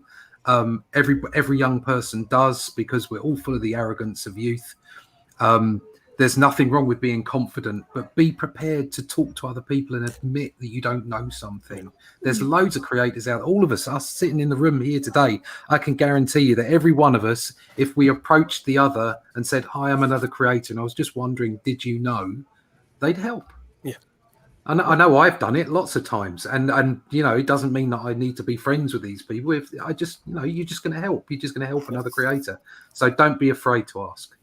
Every young person does, because we're all full of the arrogance of youth. There's nothing wrong with being confident, but be prepared to talk to other people and admit that you don't know something. There's loads of creators out. All of us sitting in the room here today, I can guarantee you that every one of us, if we approached the other and said, "Hi, I'm another creator, and I was just wondering, did you know?" they'd help. I know I've done it lots of times, and it doesn't mean that I need to be friends with these people. If I just, you're just going to help. You're just going to help another creator. So don't be afraid to ask.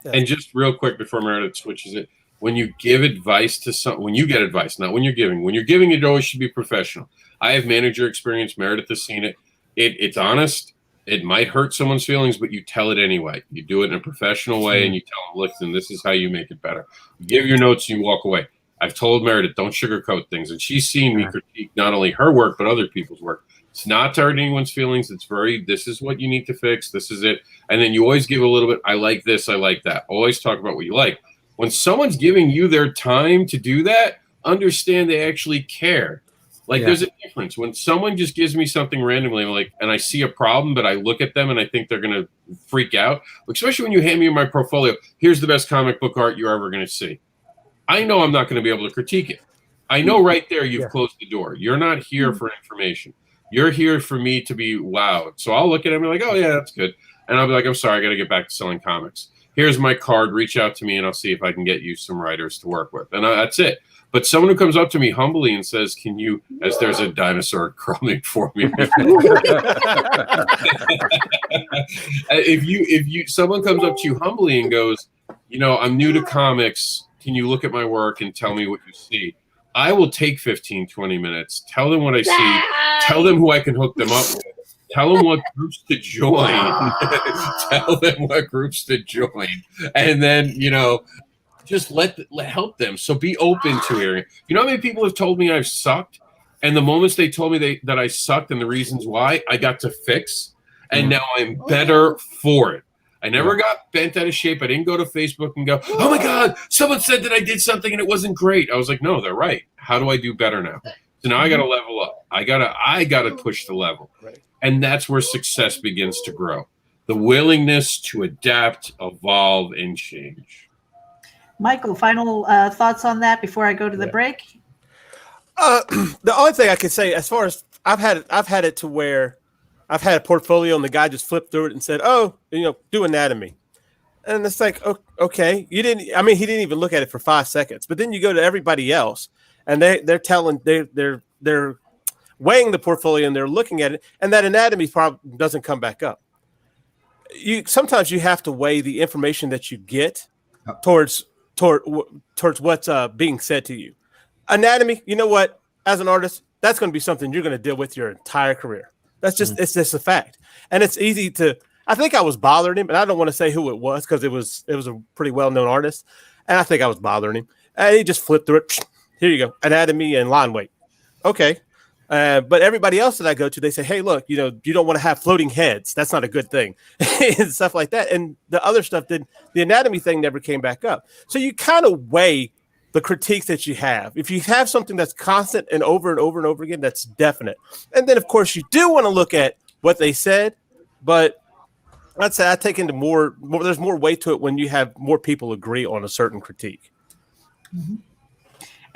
And just real quick before Meredith switches it, when you give advice to when you get advice, not when you're giving. When you're giving, it always should be professional. I have manager experience. Meredith has seen it. It's honest. It might hurt someone's feelings, but you tell it anyway. You do it in a professional way, and you tell them, listen, this is how you make it better. You give your notes, you walk away. I've told Meredith, don't sugarcoat things. And she's seen me critique not only her work, but other people's work. It's not to hurt anyone's feelings. It's this is what you need to fix. This is it. And then you always give a little bit, I like this, I like that. Always talk about what you like. When someone's giving you their time to do that, understand they actually care. There's a difference. When someone just gives me something randomly, and I see a problem, but I look at them and I think they're going to freak out, especially when you hand me my portfolio, here's the best comic book art you're ever going to see. I know I'm not going to be able to critique it. I know right there you've closed the door. You're not here for information. You're here for me to be wowed. So I'll look at it and be like, oh, yeah, that's good. And I'll be like, I'm sorry, I got to get back to selling comics. Here's my card. Reach out to me, and I'll see if I can get you some writers to work with. And that's it. But someone who comes up to me humbly and says, can you, as there's a dinosaur crawling for me. if someone comes up to you humbly and goes, I'm new to comics. Can you look at my work and tell me what you see? I will take 15, 20 minutes, tell them what I see, tell them who I can hook them up with, tell them what groups to join, and then, just help them. So be open to hearing. You know how many people have told me I've sucked? And the moments they told me that I sucked and the reasons why, I got to fix, and now I'm better for it. I never got bent out of shape. I didn't go to Facebook and go, oh my God, someone said that I did something and it wasn't great. I was like, no, they're right. How do I do better now? So now I got to level up. I gotta push the level. Right. And that's where success begins to grow. The willingness to adapt, evolve, and change. Michael, final thoughts on that before I go to the break? The only thing I could say, as far as I've had it to where I've had a portfolio and the guy just flipped through it and said, "Oh, do anatomy," and it's like, okay, he didn't even look at it for 5 seconds. But then you go to everybody else, and they're weighing the portfolio and they're looking at it, and that anatomy problem doesn't come back up. Sometimes you have to weigh the information that you get towards what's being said to you. Anatomy, you know what? As an artist, that's going to be something you're going to deal with your entire career. That's just it's just a fact, and it's easy to. I think I was bothering him, and I don't want to say who it was because it was a pretty well-known artist, and I think I was bothering him, and he just flipped through it. Here you go, anatomy and line weight. Okay. But everybody else that I go to, they say, hey, look, you don't want to have floating heads. That's not a good thing and stuff like that. And the other stuff, the anatomy thing never came back up. So you kind of weigh the critiques that you have. If you have something that's constant and over and over and over again, that's definite. And then, of course, you do want to look at what they said. But I'd say I take into more there's more weight to it when you have more people agree on a certain critique. Mm-hmm.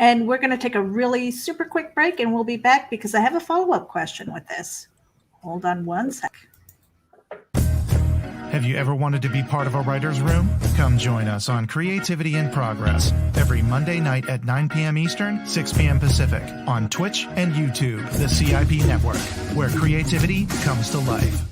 And we're going to take a really super quick break, and we'll be back because I have a follow-up question with this. Hold on one sec. Have you ever wanted to be part of a writer's room? Come join us on Creativity in Progress every Monday night at 9 p.m. Eastern, 6 p.m. Pacific on Twitch and YouTube, the CIP network, where creativity comes to life.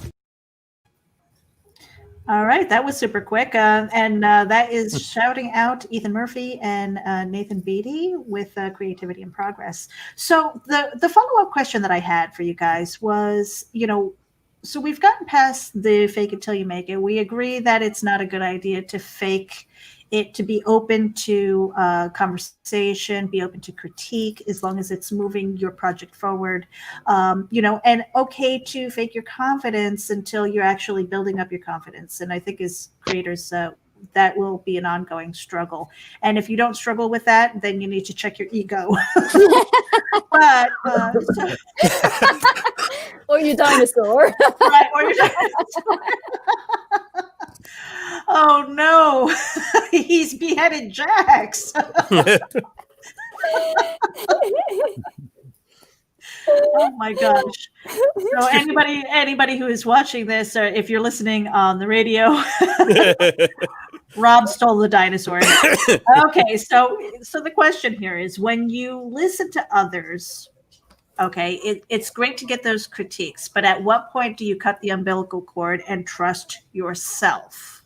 All right, that was super quick. And that is shouting out Ethan Murphy and Nathan Beatty with Creativity in Progress. So the follow-up question that I had for you guys was, so we've gotten past the fake it till you make it. We agree that it's not a good idea to fake it, to be open to conversation, be open to critique, as long as it's moving your project forward, and okay to fake your confidence until you're actually building up your confidence. And I think as creators, that will be an ongoing struggle. And if you don't struggle with that, then you need to check your ego. Or your dinosaur. Right, or your dinosaur. Oh no, he's beheaded Jax. Oh my gosh. So anybody who is watching this, or if you're listening on the radio, Rob stole the dinosaur. Okay, so the question here is, when you listen to others, okay, it's great to get those critiques, but at what point do you cut the umbilical cord and trust yourself?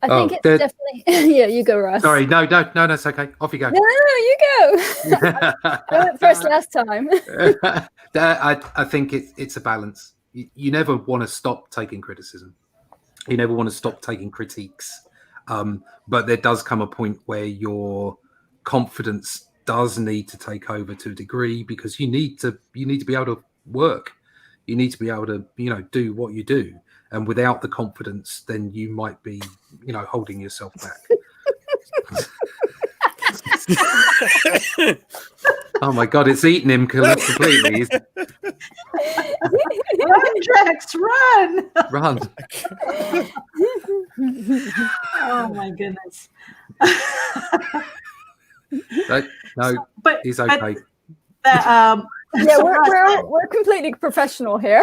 I think it's definitely. Yeah, you go, Russ. Sorry, no, that's okay. Off you go. No, you go. I went first last time. I think it's a balance. You never want to stop taking criticism. You never want to stop taking critiques. But there does come a point where your confidence does need to take over to a degree, because you need to be able to work. You need to be able to do what you do. And without the confidence, then you might be, holding yourself back. Oh my God, it's eating him completely. Run, Jax, run! Run. Oh my goodness. No, but he's okay. Yeah, we're completely professional here.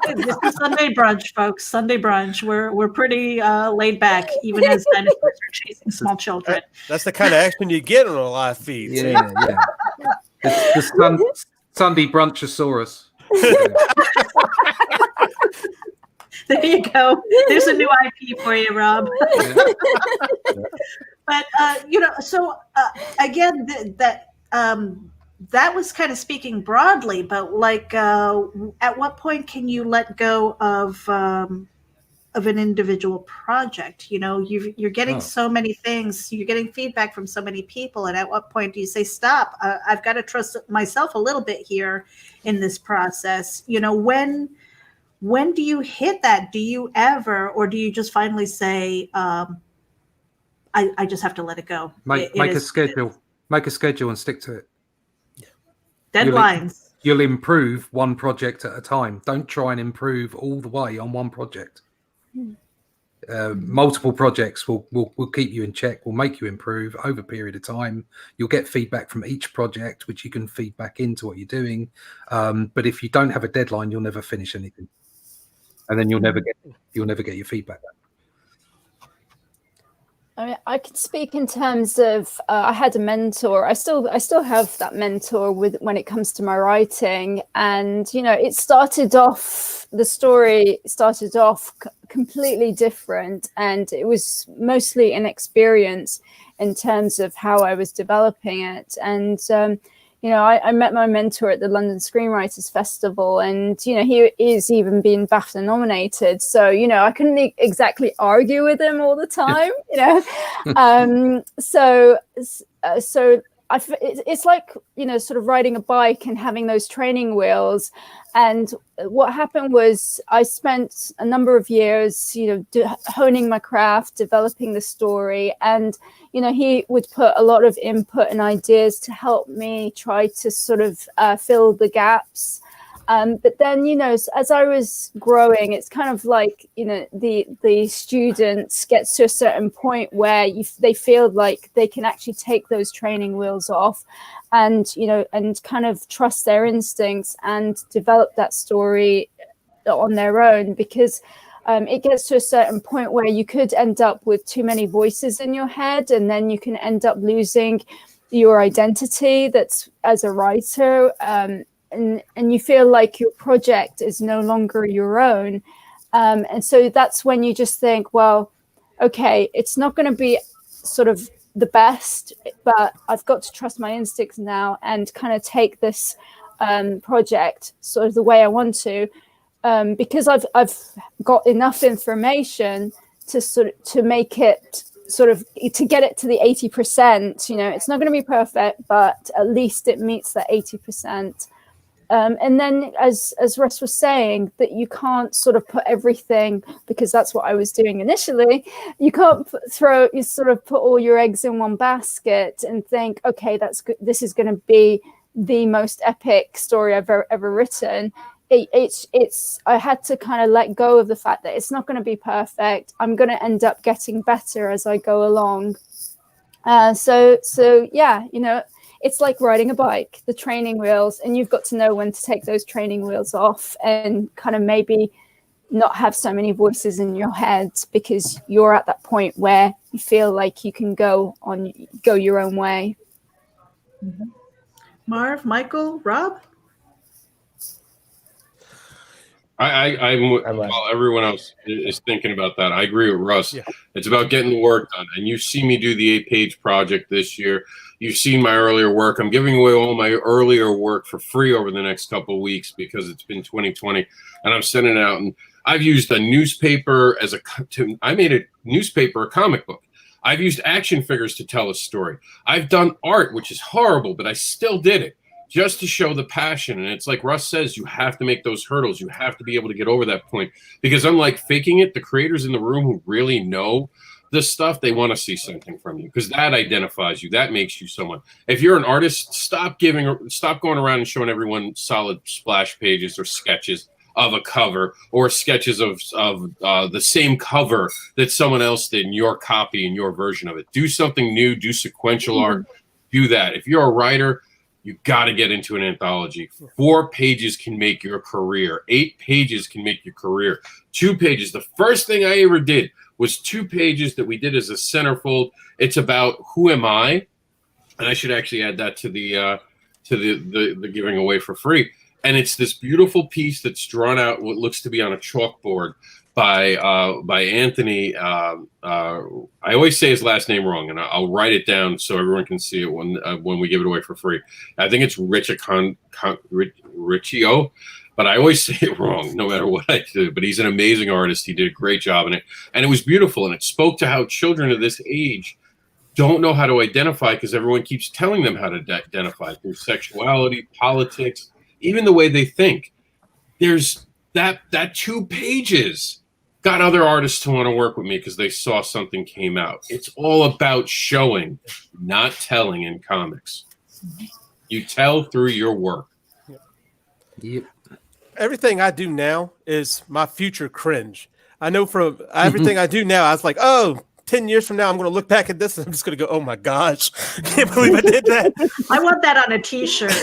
This is Sunday brunch, folks. Sunday brunch. We're pretty laid back, even as dinosaurs are chasing small children. That's the kind of action you get on a live feed. Yeah. It's the Sunday brunchosaurus. There you go. There's a new IP for you, Rob. Yeah. But again, that was kind of speaking broadly, but at what point can you let go of an individual project? You're getting so many things, you're getting feedback from so many people, and at what point do you say, stop, I've got to trust myself a little bit here in this process? When do you hit that? Do you ever, or do you just finally say, I just have to let it go? Make a schedule. Make a schedule and stick to it. Deadlines. You'll improve one project at a time. Don't try and improve all the way on one project. multiple projects will keep you in check, will make you improve over a period of time. You'll get feedback from each project, which you can feed back into what you're doing. But if you don't have a deadline, you'll never finish anything, and then you'll never get your feedback back. I mean, I could speak in terms of I had a mentor. I still have that mentor when it comes to my writing, and the story started off completely different, and it was mostly inexperience in terms of how I was developing it. And I met my mentor at the London Screenwriters Festival, and he is even been BAFTA nominated. So I couldn't exactly argue with him all the time. So it's like sort of riding a bike and having those training wheels. And what happened was I spent a number of years honing my craft, developing the story, and he would put a lot of input and ideas to help me try to sort of fill the gaps. But then, as I was growing, it's kind of like, the students get to a certain point where they feel like they can actually take those training wheels off and, and kind of trust their instincts and develop that story on their own, because it gets to a certain point where you could end up with too many voices in your head, and then you can end up losing your identity that's as a writer. And you feel like your project is no longer your own. And so that's when you just think, well, okay, it's not going to be sort of the best, but I've got to trust my instincts now and kind of take this project sort of the way I want to, because I've got enough information to make it sort of to get it to the 80%. It's not going to be perfect, but at least it meets that 80%. And then, as Russ was saying, that you can't sort of put everything, because that's what I was doing initially. You can't put all your eggs in one basket and think, okay, that's good. This is going to be the most epic story I've ever written. I had to kind of let go of the fact that it's not going to be perfect. I'm going to end up getting better as I go along. So yeah, it's like riding a bike, the training wheels, and you've got to know when to take those training wheels off and kind of maybe not have so many voices in your head, because you're at that point where you feel like you can go your own way. Mm-hmm. Marv, Michael, Rob? While everyone else is thinking about that, I agree with Russ. Yeah. It's about getting the work done. And you've seen me do the 8-page project this year. You've seen my earlier work. I'm giving away all my earlier work for free over the next couple of weeks because it's been 2020, and I'm sending it out. And I've used a newspaper I made a newspaper, a comic book. I've used action figures to tell a story. I've done art, which is horrible, but I still did it just to show the passion. And it's like Russ says, you have to make those hurdles. You have to be able to get over that point, because unlike faking it, the creators in the room who really know this stuff, they want to see something from you, because that identifies you. That makes you someone. If you're an artist, stop going around and showing everyone solid splash pages or sketches of a cover, or sketches of the same cover that someone else did in your copy and your version of it. Do something new, do sequential art, do that. If you're a writer, you got to get into an anthology. 4 pages can make your career. 8 pages can make your career. 2 pages. The first thing I ever did was 2 pages that we did as a centerfold. It's about who am I, and I should actually add that to the giving away for free. And it's this beautiful piece that's drawn out what looks to be on a chalkboard by Anthony. I always say his last name wrong, and I'll write it down so everyone can see it when we give it away for free. I think it's Riccio, but I always say it wrong no matter what I do. But he's an amazing artist. He did a great job in it, and it was beautiful. And it spoke to how children of this age don't know how to identify, because everyone keeps telling them how to identify through sexuality, politics, even the way they think. There's that 2 pages got other artists to want to work with me because they saw something came out. It's all about showing, not telling in comics. You tell through your work. Yep. Everything I do now is my future cringe. I know from everything I do now, I was like, oh, 10 years from now, I'm going to look back at this and I'm just going to go, oh my gosh, can't believe I did that. I want that on a t-shirt.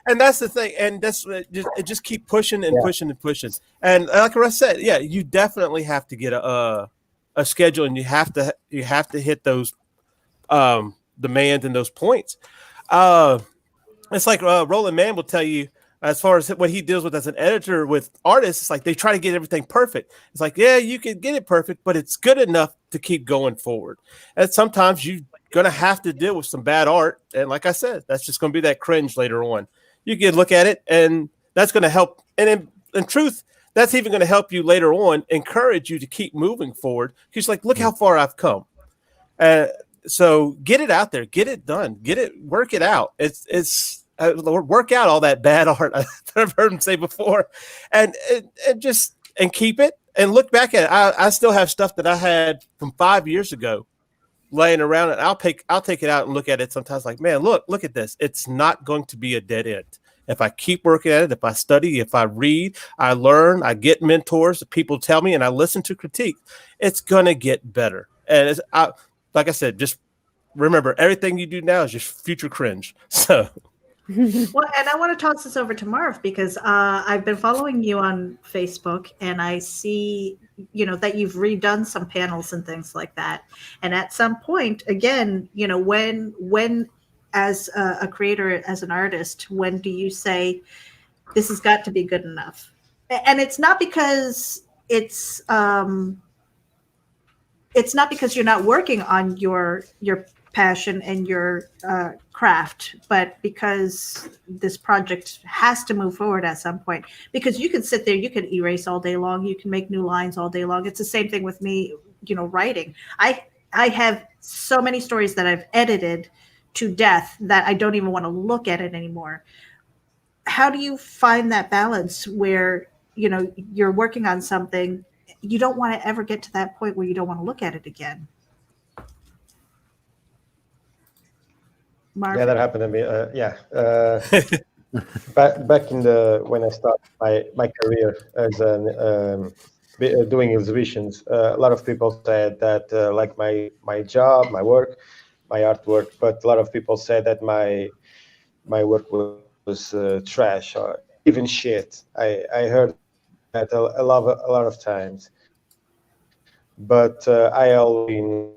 and that's the thing. And that's it just keep pushing and pushing and pushing. And like Russ said, yeah, you definitely have to get a schedule, and you have to hit those demands and those points. It's like Roland Mann will tell you, as far as what he deals with as an editor with artists, it's like they try to get everything perfect. It's like, yeah, you can get it perfect, but it's good enough to keep going forward. And sometimes you're going to have to deal with some bad art. And like I said, that's just going to be that cringe later on. You can look at it, and that's going to help. And in truth, that's even going to help you later on, encourage you to keep moving forward. Because like, look how far I've come. So get it out there, get it done, work it out. It's work out all that bad art I've heard him say before, and keep it and look back at it. I still have stuff that I had from 5 years ago laying around, and I'll take it out and look at it sometimes. Like, man, look at this. It's not going to be a dead end if I keep working at it. If I study, if I read, I learn, I get mentors, people tell me, and I listen to critique. It's gonna get better. And like I said, just remember, everything you do now is just future cringe. So. Well, and I want to toss this over to Marv, because I've been following you on Facebook, and I see, that you've redone some panels and things like that. And at some point, again, when as a creator, as an artist, when do you say this has got to be good enough? And it's not because it's not because you're not working on your passion and your craft, but because this project has to move forward at some point. Because you can sit there, you can erase all day long, you can make new lines all day long. It's the same thing with me, writing. I have so many stories that I've edited to death that I don't even want to look at it anymore. How do you find that balance where, you're working on something, you don't want to ever get to that point where you don't want to look at it again? Marv? Yeah, that happened to me. Back in when I started my career as doing exhibitions, a lot of people said that like my job, my work, my artwork, but a lot of people said that my work was trash or even shit. I heard that a lot of times, but I always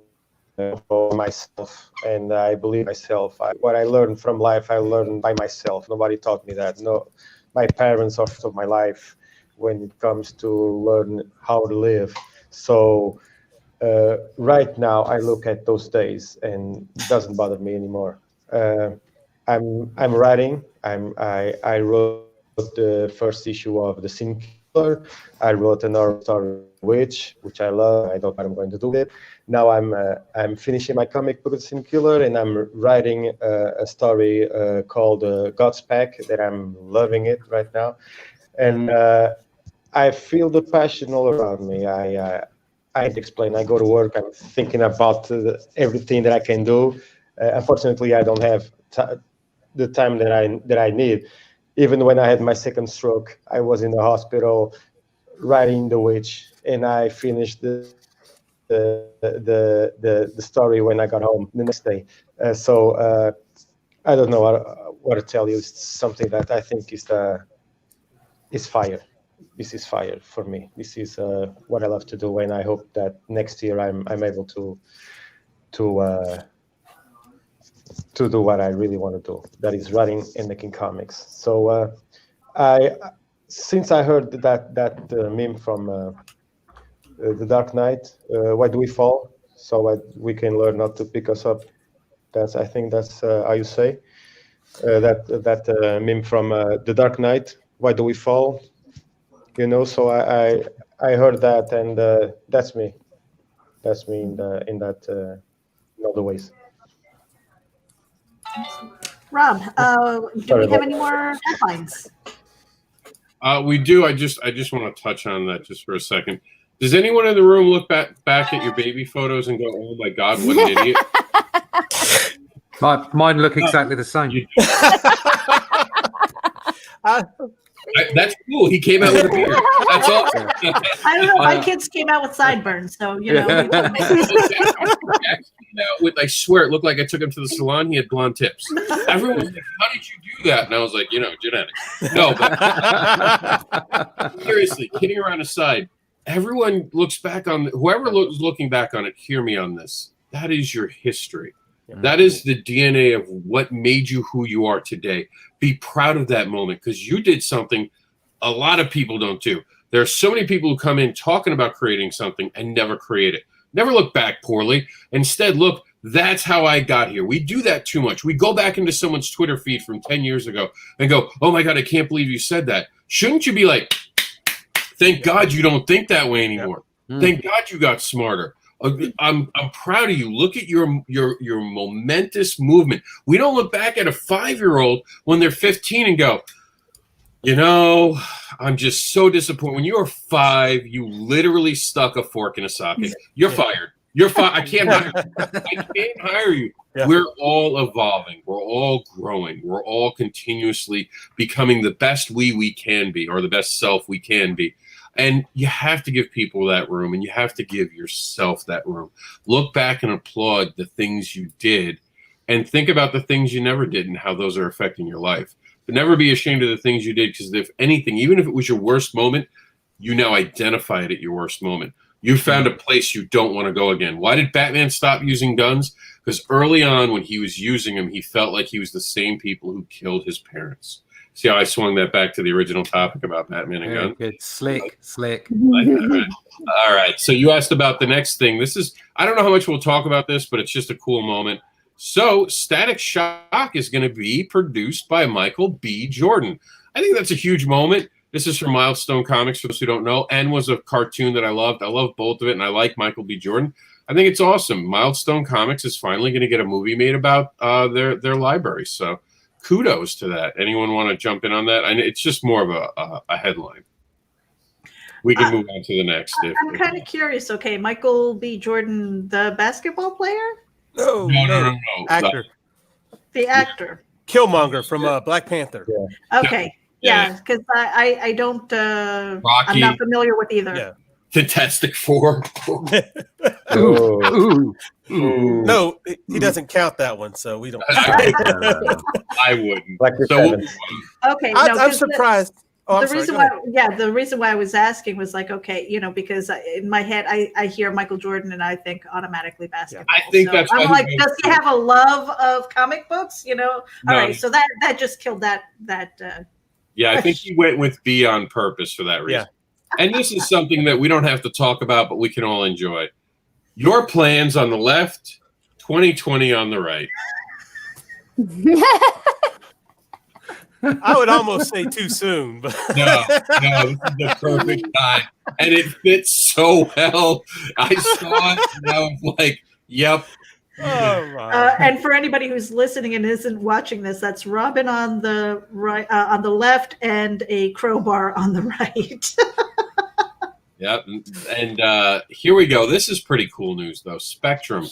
for myself, and I believe myself. What I learned from life, I learned by myself. Nobody taught me that. No, my parents of my life when it comes to learn how to live. So right now, I look at those days, and it doesn't bother me anymore. I'm writing. I wrote the first issue of The Sin Killer. I wrote another story, which I love. I don't know what I'm going to do with it. Now I'm finishing my comic book, The Sin Killer, and I'm writing a story called God's Pack that I'm loving it right now. And I feel the passion all around me. I explain. I go to work. I'm thinking about everything that I can do. Unfortunately, I don't have the time that I need. Even when I had my second stroke, I was in the hospital writing The Witch, and I finished the story when I got home the next day. So I don't know what to tell you. It's something that I think is fire. This is fire for me. This is what I love to do, and I hope that next year I'm able to do what I really want to do. That is writing and making comics. So since I heard that meme from The Dark Knight, why do we fall? So we can learn not to pick us up. I think that's how you say that meme from The Dark Knight. Why do we fall? So I heard that, and that's me. That's me in all the ways. Rob, do we have any more headlines? We do. I just want to touch on that just for a second. Does anyone in the room look back at your baby photos and go, "Oh my God, what an idiot"? Mine look exactly the same. That's cool. He came out with a beard. That's awesome. I don't know. My kids came out with sideburns, so you know. I swear, it looked like I took him to the salon. He had blonde tips. Everyone was like, "How did you do that?" And I was like, genetics. No, but seriously, kidding around aside, everyone looks back on whoever is looking back on it. Hear me on this. That is your history. That is the DNA of what made you who you are today. Be proud of that moment because you did something a lot of people don't do. There are so many people who come in talking about creating something and never create it. Never look back poorly. Instead, look, that's how I got here. We do that too much. We go back into someone's Twitter feed from 10 years ago and go, oh my God, I can't believe you said that. Shouldn't you be like, thank God you don't think that way anymore. Thank God you got smarter. I'm proud of you. Look at your momentous movement. We don't look back at a 5-year-old when they're 15 and go, I'm just so disappointed. When you were 5, you literally stuck a fork in a socket. You're fired. You're fired. I can't hire you. Yeah. We're all evolving. We're all growing. We're all continuously becoming the best we can be, or the best self we can be. And you have to give people that room, and you have to give yourself that room. Look back and applaud the things you did, and think about the things you never did and how those are affecting your life. But never be ashamed of the things you did, because if anything, even if it was your worst moment, you now identify it at your worst moment. You found a place you don't want to go again. Why did Batman stop using guns? Because early on when he was using them, he felt like he was the same people who killed his parents. See how I swung that back to the original topic about Batman and guns? Good. Slick. All right. So you asked about the next thing. I don't know how much we'll talk about this, but it's just a cool moment. So Static Shock is going to be produced by Michael B. Jordan. I think that's a huge moment. This is from Milestone Comics, for those who don't know, and was a cartoon that I loved. I love both of it, and I like Michael B. Jordan. I think it's awesome. Milestone Comics is finally going to get a movie made about their library. So kudos to that. Anyone want to jump in on that? It's just more of a headline. We can move on to the next. I'm kind of curious. Okay, Michael B. Jordan, the basketball player? No. Actor. The actor. Killmonger from Black Panther. Yeah. Okay. Yeah, because I don't. Rocky. I'm not familiar with either. Yeah. Fantastic Four. Ooh. No, he doesn't count that one, so we don't. I wouldn't. Okay, I'm surprised. The reason why I was asking was like, okay, because in my head I hear Michael Jordan and I think automatically basketball. I think that's. I'm like, does he have a love of comic books? All right, so that just killed that. Yeah, I think he went with B on purpose for that reason. Yeah. And this is something that we don't have to talk about, but we can all enjoy. Your plans on the left, 2020 on the right. I would almost say too soon, but no, this is the perfect time, and it fits so well. I saw it, and I was like, "Yep." And for anybody who's listening and isn't watching this, that's Robin on the right, on the left, and a crowbar on the right. Yep, and here we go. This is pretty cool news, though. Spectrum,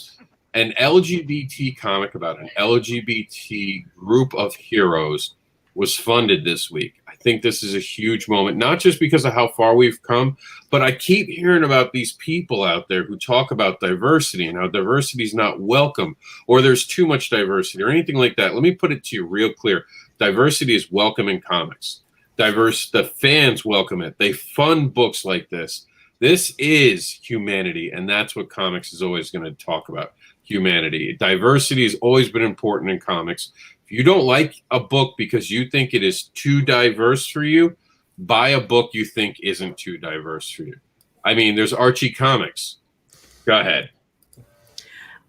an LGBT comic about an LGBT group of heroes, was funded this week. I think this is a huge moment, not just because of how far we've come, but I keep hearing about these people out there who talk about diversity and how diversity is not welcome, or there's too much diversity or anything like that. Let me put it to you real clear. Diversity is welcome in comics. The fans welcome it. They fund books like this. This is humanity, and that's what comics is always going to talk about, humanity. Diversity has always been important in comics. If you don't like a book because you think it is too diverse for you, buy a book you think isn't too diverse for you. I mean, there's Archie Comics. Go ahead.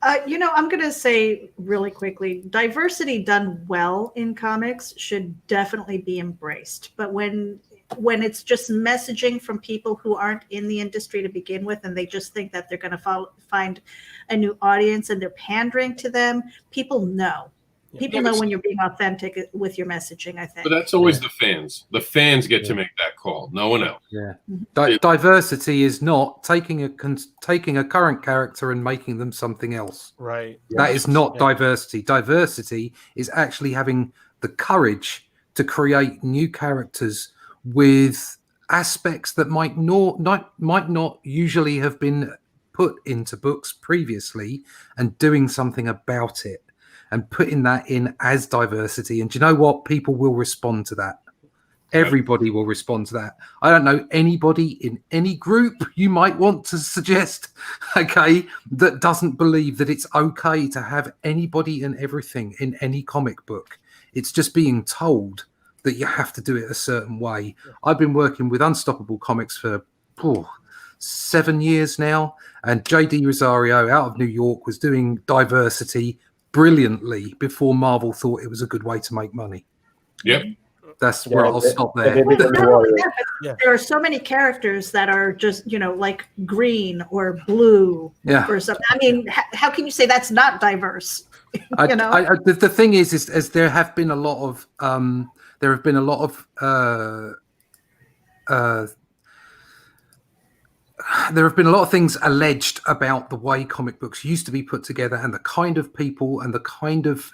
I'm going to say really quickly, diversity done well in comics should definitely be embraced. But when it's just messaging from people who aren't in the industry to begin with, and they just think that they're going to find a new audience and they're pandering to them, people know. People know when you're being authentic with your messaging, I think. But that's always the fans. The fans get to make that call. No one else. Yeah. Diversity is not taking a current character and making them something else. Right. That is not diversity. Diversity is actually having the courage to create new characters with aspects that might not usually have been put into books previously, and doing something about it and putting that in as diversity. And do you know what? People will respond to that. Everybody will respond to that. I don't know anybody in any group you might want to suggest, okay, that doesn't believe that it's okay to have anybody and everything in any comic book. It's just being told that you have to do it a certain way. I've been working with Unstoppable Comics for 7 years now, and JD Rosario out of New York was doing diversity brilliantly before Marvel thought it was a good way to make money. Yep. That's where I'll stop there. There are so many characters that are just, like green or blue or something. I mean, how can you say that's not diverse? The thing is there have been a lot of things alleged about the way comic books used to be put together, and the kind of people and the kind of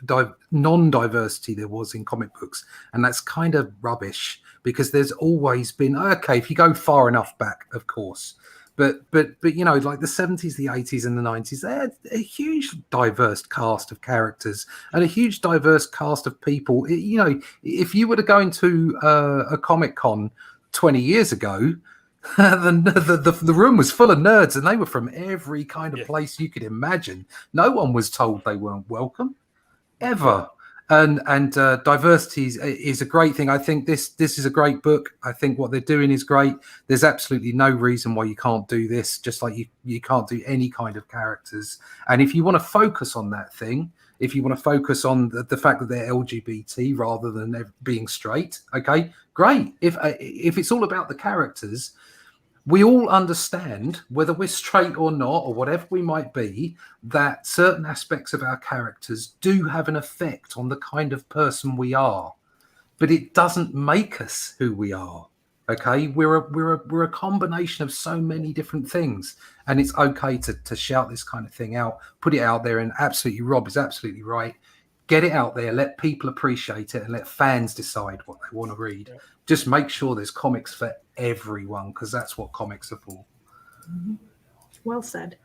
non-diversity there was in comic books. And that's kind of rubbish, because there's always been, okay, if you go far enough back, of course. But like the 70s, the 80s and the 90s, they had a huge diverse cast of characters and a huge diverse cast of people. If you were to go into a Comic Con 20 years ago, the room was full of nerds, and they were from every kind of place you could imagine. No one was told they weren't welcome, ever. And diversity is a great thing. I think this is a great book. I think what they're doing is great. There's absolutely no reason why you can't do this, just like you can't do any kind of characters. And if you want to focus on that thing, if you want to focus on the fact that they're LGBT rather than being straight, okay, great. If it's all about the characters, we all understand, whether we're straight or not, or whatever we might be, that certain aspects of our characters do have an effect on the kind of person we are. But it doesn't make us who we are. Okay, we're a combination of so many different things, and it's okay to shout this kind of thing out, put it out there, and Rob is absolutely right. Get it out there, let people appreciate it, and let fans decide what they want to read. Yeah. Just make sure there's comics for everyone, because that's what comics are for. Mm-hmm. Well said.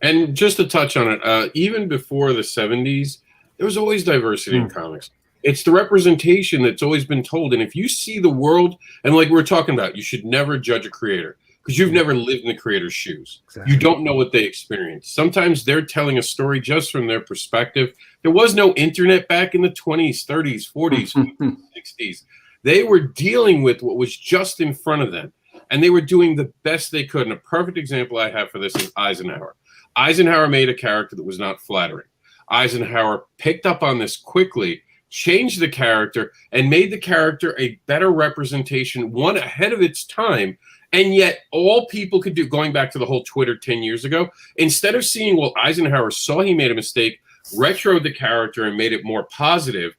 And just to touch on it, even before the 70s, there was always diversity in comics. It's the representation that's always been told. And if you see the world, and like we were talking about, you should never judge a creator, because you've never lived in the creator's shoes. Exactly. You don't know what they experienced. Sometimes they're telling a story just from their perspective. There was no internet back in the 20s, 30s, 40s, 50s, 60s. They were dealing with what was just in front of them, and they were doing the best they could. And a perfect example I have for this is Eisenhower. Eisenhower made a character that was not flattering. Eisenhower picked up on this quickly, changed the character, and made the character a better representation, one ahead of its time. And yet all people could do, going back to the whole Twitter 10 years ago, instead of seeing what Eisenhower saw he made a mistake, retroed the character and made it more positive,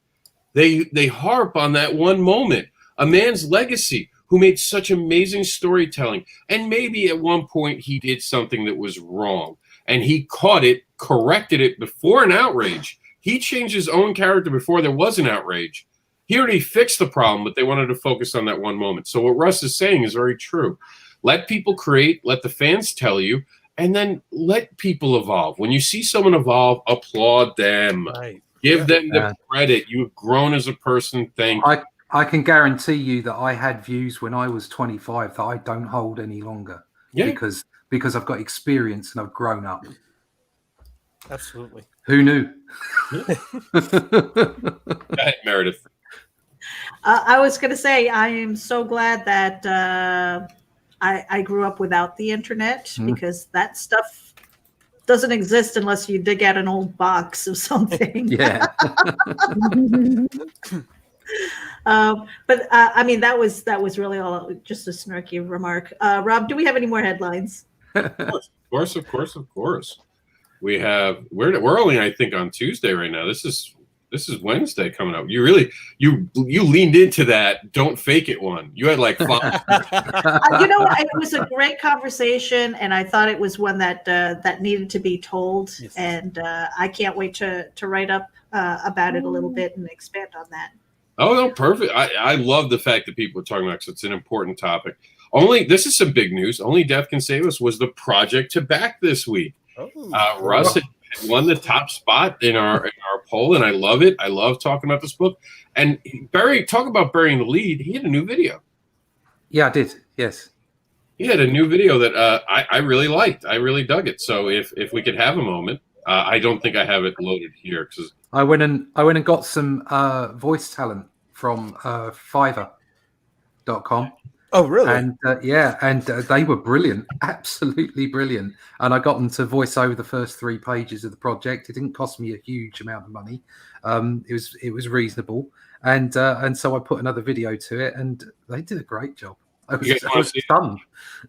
they harp on that one moment. A man's legacy who made such amazing storytelling. And maybe at one point he did something that was wrong, and he caught it, corrected it before an outrage. He changed his own character before there was an outrage. He already fixed the problem, but they wanted to focus on that one moment. So what Russ is saying is very true. Let people create, let the fans tell you, and then let people evolve. When you see someone evolve, applaud them. Right. Give them the credit. You've grown as a person. Thank you. I can guarantee you that I had views when I was 25 that I don't hold any longer. Yeah. Because I've got experience and I've grown up. Absolutely. Who knew? Go ahead, Meredith. I was going to say, I am so glad that I grew up without the internet, because that stuff doesn't exist unless you dig out an old box of something. Yeah. But I mean, that was really all just a snarky remark. Rob, do we have any more headlines? Of course. We have. We're only, I think, on Tuesday right now. This is Wednesday coming up. You leaned into that. Don't fake it one. You had like 5. It was a great conversation, and I thought it was one that needed to be told. Yes. And I can't wait to write up about it a little bit and expand on that. Oh no, perfect. I love the fact that people are talking about it, 'cause it's an important topic. This is some big news. Only Death Can Save Us was the project to back this week. Russ had won the top spot in our poll, and I love it. I love talking about this book. And talk about burying the lead. He had a new video. Yeah, I did. Yes. He had a new video that I really liked. I really dug it. So if we could have a moment, I don't think I have it loaded here because I went and got some voice talent from Fiverr.com. Oh, really? And they were brilliant, absolutely brilliant. And I got them to voice over the first 3 pages of the project. It didn't cost me a huge amount of money. It was reasonable, and so I put another video to it, and they did a great job. I was stunned.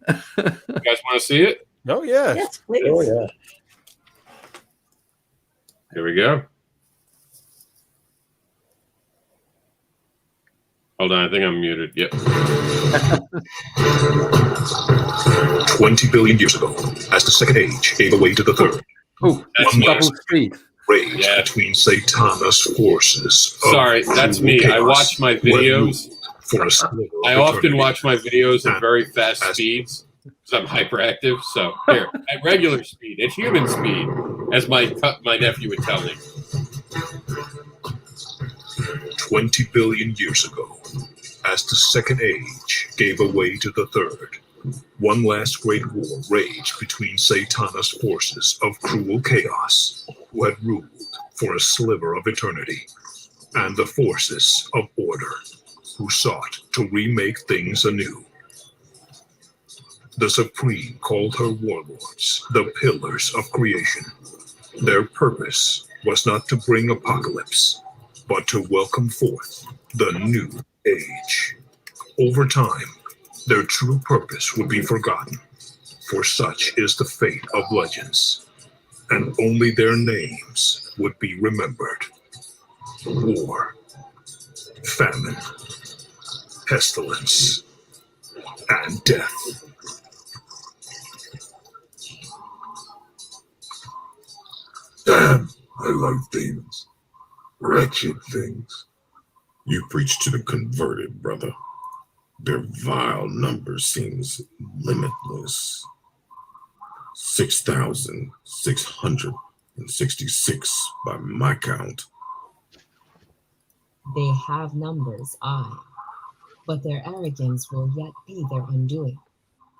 You guys want to see it? Oh, yeah. Yes, please. Oh, yeah. Here we go. Hold on, I think I'm muted. Yep. 20 billion years ago, as the second age gave way to the third. Oh, that's double speed. Rage between Satana's forces. Sorry, that's me. I watch my videos. I often watch my videos at very fast speeds because I'm hyperactive. So here, at regular speed, at human speed, as my nephew would tell me. 20 billion years ago, as the second age gave way to the third, one last great war raged between Satana's forces of cruel chaos, who had ruled for a sliver of eternity, and the forces of order, who sought to remake things anew. The Supreme called her warlords the pillars of creation. Their purpose was not to bring apocalypse, but to welcome forth the new age. Over time, their true purpose would be forgotten, for such is the fate of legends, and only their names would be remembered. War, famine, pestilence, and death. Damn, I love demons. Wretched things. You preach to the converted, brother. Their vile number seems limitless. 6,666 by my count. They have numbers, aye, but their arrogance will yet be their undoing.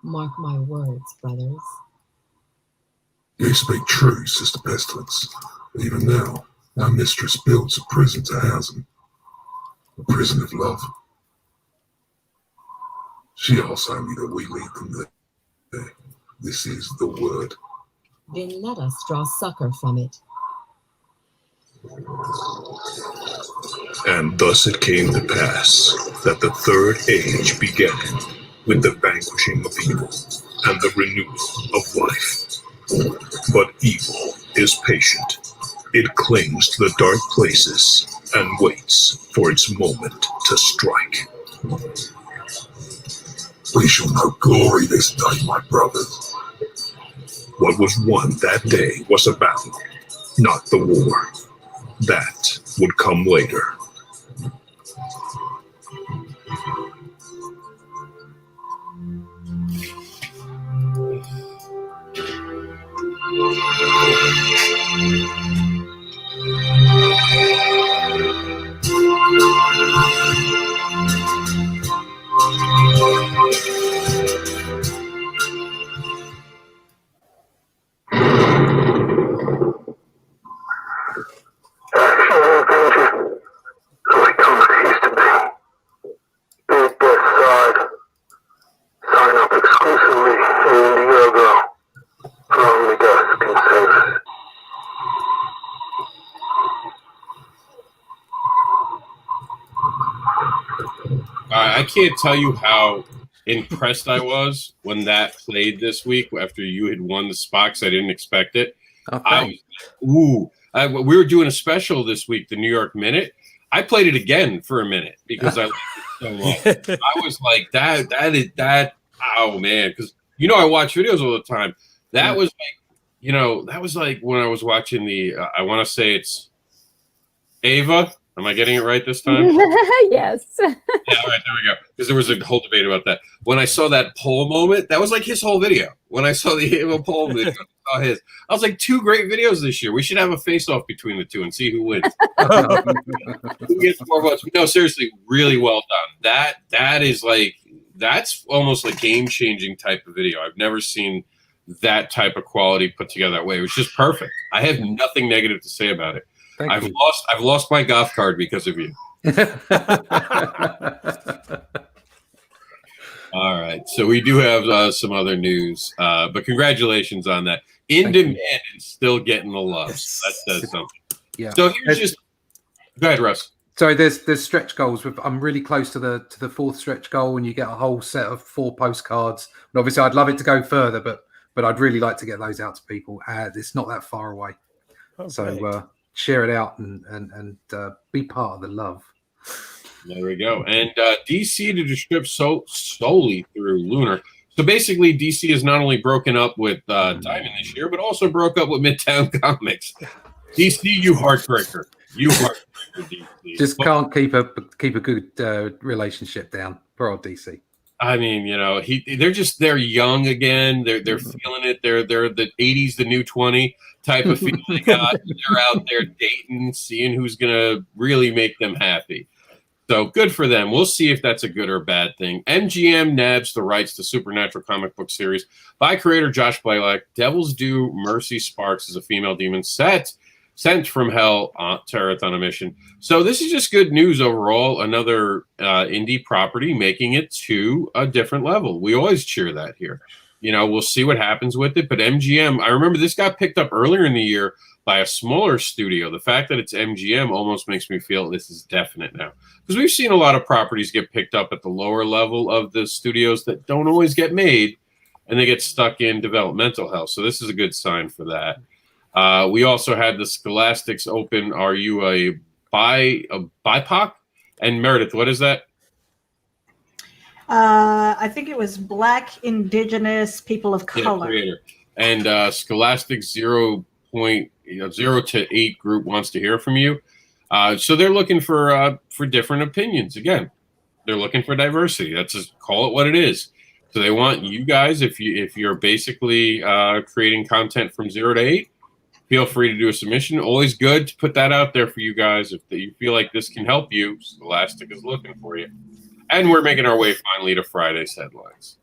Mark my words, brothers. They speak true, Sister Pestilence. Even now, my mistress builds a prison to house him. A prison of love. She also knew that we lead them there. This is the word. Then let us draw succor from it. And thus it came to pass that the third age began with the vanquishing of evil and the renewal of life. But evil is patient. It clings to the dark places and waits for its moment to strike. We shall know glory this day, my brothers. What was won that day was a battle, not the war. That would come later. I can't tell you how impressed I was when that played this week after you had won the spot because I didn't expect it. Okay. We were doing a special this week, the New York Minute. I played it again for a minute because I liked it so much. I was like, that. Oh man, because I watch videos all the time. That was like, that was like when I was watching the. I want to say it's Ava Am I getting it right this time? Yes. Yeah, all right, there we go. Because there was a whole debate about that. When I saw that poll moment, that was like his whole video. When I saw the poll video, I saw his. I was like, 2 great videos this year. We should have a face-off between the two and see who wins. Who gets more votes? No, seriously, really well done. That is like, that's almost like game-changing type of video. I've never seen that type of quality put together that way. It was just perfect. I have nothing negative to say about it. I've lost my goth card because of you. All right, so we do have some other news, but congratulations on that. In Demand is still getting the love. Yes. So that says something. Yeah. So here's just go ahead, Russ. So there's stretch goals. I'm really close to the 4th stretch goal, and you get a whole set of 4 postcards. And obviously, I'd love it to go further, but I'd really like to get those out to people. It's not that far away, so share it out and be part of the love. There we go. And DC to distribute solely through Lunar. So basically, DC is not only broken up with Diamond this year, but also broke up with Midtown Comics. DC, you heartbreaker. You heartbreaker, DC. Just can't keep a good relationship down. Poor old DC. I mean, you know, they're young again. They're feeling it. They're the 80s, the new 20 type of feeling they got. They're out there dating, seeing who's gonna really make them happy. So good for them. We'll see if that's a good or bad thing. MGM nabs the rights to Supernatural comic book series by creator Josh Blaylock. Devil's Due Mercy Sparks is a female demon sent from hell to Earth on a mission. So this is just good news overall. Another indie property making it to a different level. We always cheer that here. You know, we'll see what happens with it. But MGM, I remember this got picked up earlier in the year by a smaller studio. The fact that it's MGM almost makes me feel this is definite now. Because we've seen a lot of properties get picked up at the lower level of the studios that don't always get made, and they get stuck in developmental hell. So this is a good sign for that. We also had the Scholastics open. Are you a BIPOC? And Meredith, what is that? I think it was Black, Indigenous, People of Color. Creator. And Scholastic 0 to 8 group wants to hear from you. So they're looking for different opinions. Again, they're looking for diversity. That's just call it what it is. So they want you guys, if you're basically creating content from 0 to 8, feel free to do a submission. Always good to put that out there for you guys. If you feel like this can help you, Scholastic is looking for you. And we're making our way finally to Friday's headlines.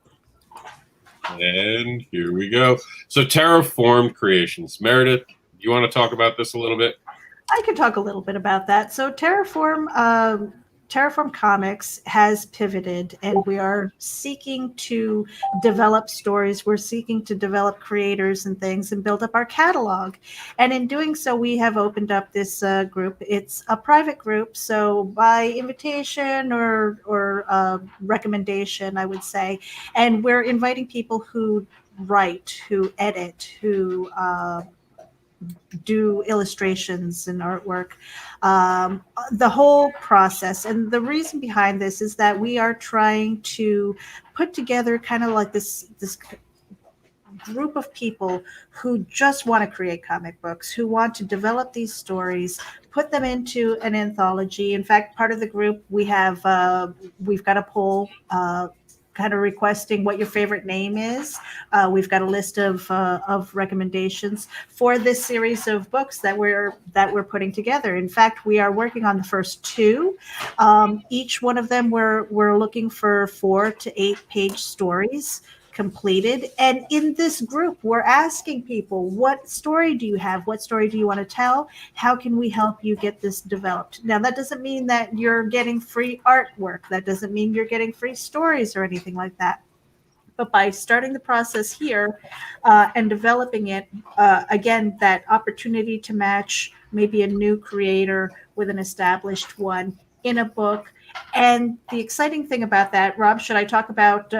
And here we go. So Terraformed Creations. Meredith, you want to talk about this a little bit? I can talk a little bit about that. So Terraform Comics has pivoted, and we are seeking to develop stories. We're seeking to develop creators and things and build up our catalog. And in doing so, we have opened up this group. It's a private group, so by invitation or recommendation, I would say. And we're inviting people who write, who edit, who do illustrations and artwork, the whole process. And the reason behind this is that we are trying to put together kind of like this group of people who just want to create comic books, who want to develop these stories, put them into an anthology. In fact, part of the group, we've got a poll kind of requesting what your favorite name is. We've got a list of recommendations for this series of books that we're putting together. In fact, we are working on the first 2. Each one of them we're looking for 4 to 8 page stories completed. And in this group, we're asking people, what story do you have? What story do you want to tell? How can we help you get this developed? Now, that doesn't mean that you're getting free artwork. That doesn't mean you're getting free stories or anything like that. But by starting the process here and developing it, again, that opportunity to match maybe a new creator with an established one in a book. And the exciting thing about that, Rob, should I talk about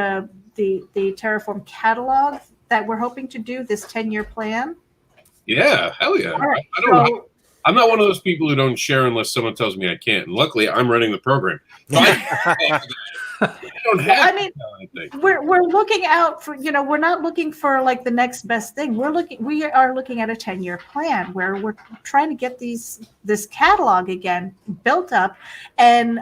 the Terraform catalog that we're hoping to do, this 10-year plan? Yeah, hell yeah. Right, I'm not one of those people who don't share unless someone tells me I can't. And luckily, I'm running the program. don't have. I mean, we're looking out for, we're not looking for like the next best thing. We are looking at a 10-year plan where we're trying to get this catalog again built up, and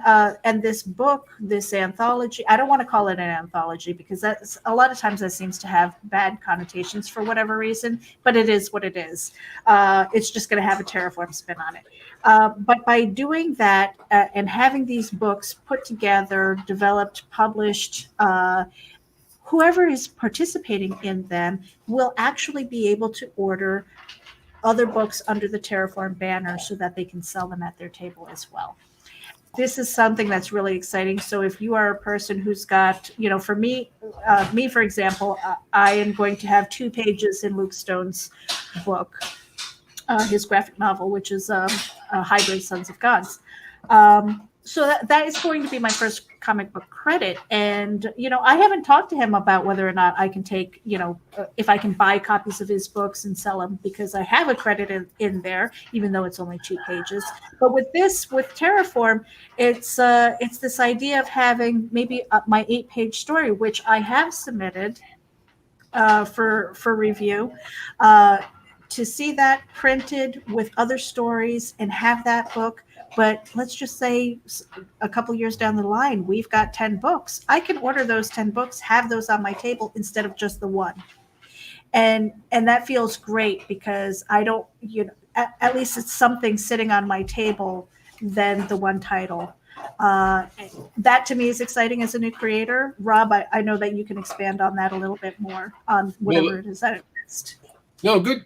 this book, this anthology. I don't want to call it an anthology because that's a lot of times that seems to have bad connotations for whatever reason, but it is what it is. It's just going to have a Terraform spin on it. But by doing that and having these books put together, developed, published, whoever is participating in them will actually be able to order other books under the Terraform banner so that they can sell them at their table as well. This is something that's really exciting. So if you are a person who's got, for me, for example, I am going to have 2 pages in Luke Stone's book, his graphic novel, which is Hybrid Sons of Gods. So that is going to be my first comic book credit. And, I haven't talked to him about whether or not I can take, if I can buy copies of his books and sell them, because I have a credit in there, even though it's only 2 pages. But with Terraform, it's this idea of having maybe my 8-page story, which I have submitted for review, to see that printed with other stories and have that book. But let's just say a couple years down the line, we've got 10 books. I can order those 10 books, have those on my table instead of just the one. And that feels great because I don't, at least it's something sitting on my table than the one title. That to me is exciting as a new creator. Rob, I know that you can expand on that a little bit more on whatever it is that I missed. No, good.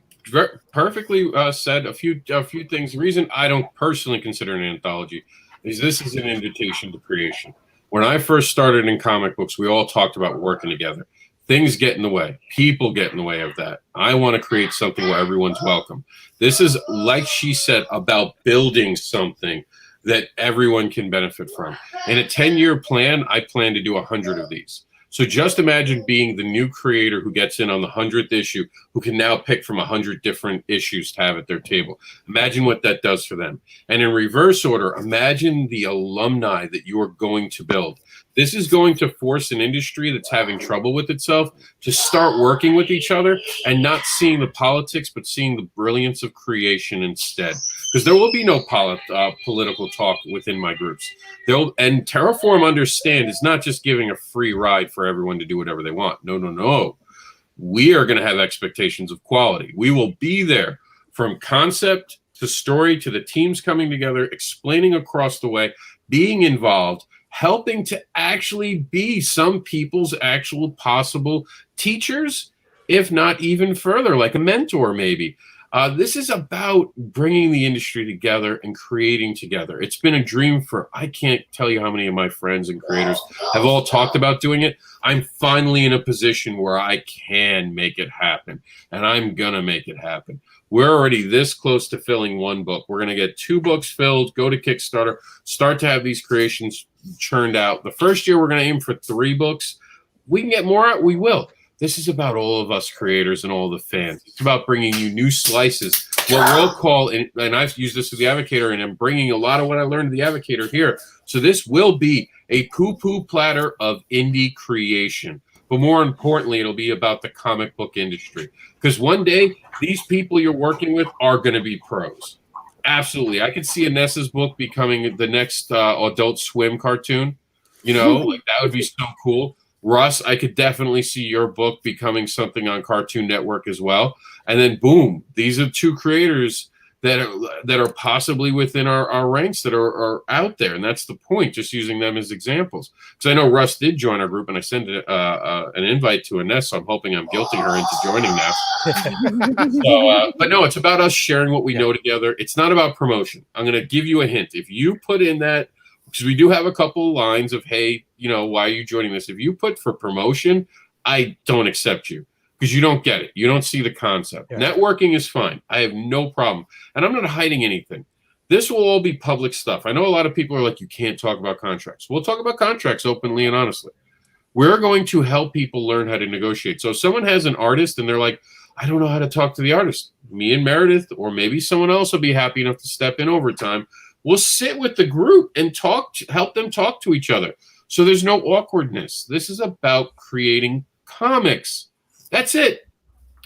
Perfectly said. A few things. The reason I don't personally consider an anthology is this is an invitation to creation. When I first started in comic books, we all talked about working together. Things get in the way. People get in the way of that. I want to create something where everyone's welcome. This is, like she said, about building something that everyone can benefit from. In a 10-year plan, I plan to do 100 of these. So just imagine being the new creator who gets in on the 100th issue, who can now pick from 100 different issues to have at their table. Imagine what that does for them. And in reverse order, imagine the alumni that you are going to build. This is going to force an industry that's having trouble with itself to start working with each other and not seeing the politics, but seeing the brilliance of creation instead. Because there will be no political talk within my groups. And Terraform Understand is not just giving a free ride for everyone to do whatever they want. No. We are going to have expectations of quality. We will be there from concept to story to the teams coming together, explaining across the way, being involved, helping to actually be some people's actual possible teachers, if not even further, like a mentor maybe. This is about bringing the industry together and creating together. It's been a dream for, I can't tell you how many of my friends and creators have all talked about doing it. I'm finally in a position where I can make it happen, and I'm going to make it happen. We're already this close to filling 1 book. We're going to get 2 books filled, go to Kickstarter, start to have these creations churned out. The first year, we're going to aim for 3 books. We can get more out, we will. This is about all of us creators and all the fans. It's about bringing you new slices, what we'll call, and I've used this with the Advocator, and I'm bringing a lot of what I learned to the Advocator here. So this will be a poo-poo platter of indie creation. But more importantly, it'll be about the comic book industry. Because one day, these people you're working with are going to be pros. Absolutely. I could see Enes's book becoming the next Adult Swim cartoon. Like that would be so cool. Russ, I could definitely see your book becoming something on Cartoon Network as well. And then boom, these are 2 creators that are possibly within our ranks that are out there. And that's the point, just using them as examples. Because I know Russ did join our group, and I sent an invite to Enes, so I'm hoping I'm guilting her into joining now. But no, it's about us sharing what we know together. It's not about promotion. I'm going to give you a hint. If you put in that, because we do have a couple of lines of, hey, why are you joining this? If you put for promotion, I don't accept you because you don't get it. You don't see the concept. Yeah. Networking is fine. I have no problem. And I'm not hiding anything. This will all be public stuff. I know a lot of people are like, you can't talk about contracts. We'll talk about contracts openly and honestly. We're going to help people learn how to negotiate. So if someone has an artist and they're like, I don't know how to talk to the artist, me and Meredith, or maybe someone else will be happy enough to step in over time. We'll sit with the group and help them talk to each other. So there's no awkwardness. This is about creating comics. That's it.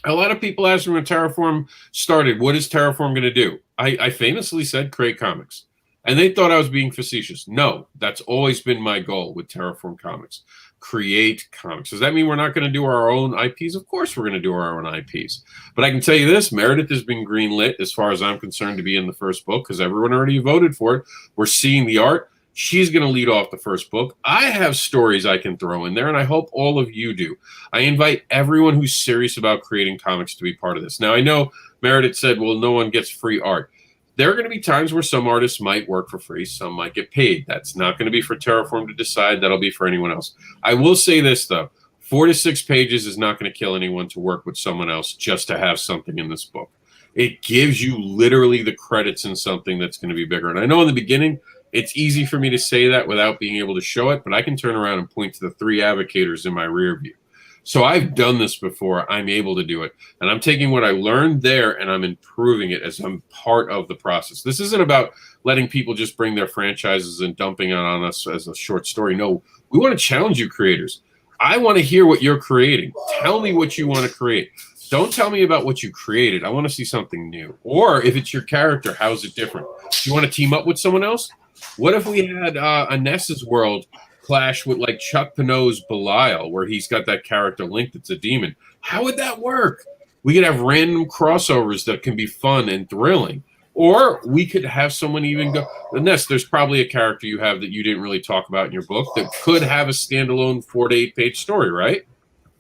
A lot of people ask me when Terraform started, what is Terraform going to do? I famously said create comics. And they thought I was being facetious. No, that's always been my goal with Terraform Comics. Create comics. Does that mean we're not going to do our own IPs? Of course we're going to do our own IPs. But I can tell you this, Meredith has been greenlit as far as I'm concerned to be in the first book because everyone already voted for it. We're seeing the art. She's going to lead off the first book. I have stories I can throw in there, and I hope all of you do. I invite everyone who's serious about creating comics to be part of this. Now, I know Meredith said, well, no one gets free art. There are going to be times where some artists might work for free, some might get paid. That's not going to be for Terraform to decide. That'll be for anyone else. I will say this, though. 4 to 6 pages is not going to kill anyone to work with someone else just to have something in this book. It gives you literally the credits in something that's going to be bigger. And I know in the beginning, it's easy for me to say that without being able to show it, but I can turn around and point to the 3 advocators in my rear view. So I've done this before. I'm able to do it. And I'm taking what I learned there and I'm improving it as I'm part of the process. This isn't about letting people just bring their franchises and dumping it on us as a short story. No, we want to challenge you creators. I want to hear what you're creating. Tell me what you want to create. Don't tell me about what you created. I want to see something new. Or if it's your character, how's it different? Do you want to team up with someone else? What if we had Enes's world clash with like Chuck Pinot's Belial, where he's got that character Link that's a demon? How would that work? We could have random crossovers that can be fun and thrilling. Or we could have someone even go, Enes, there's probably a character you have that you didn't really talk about in your book that could have a standalone 4 to 8 page story, right?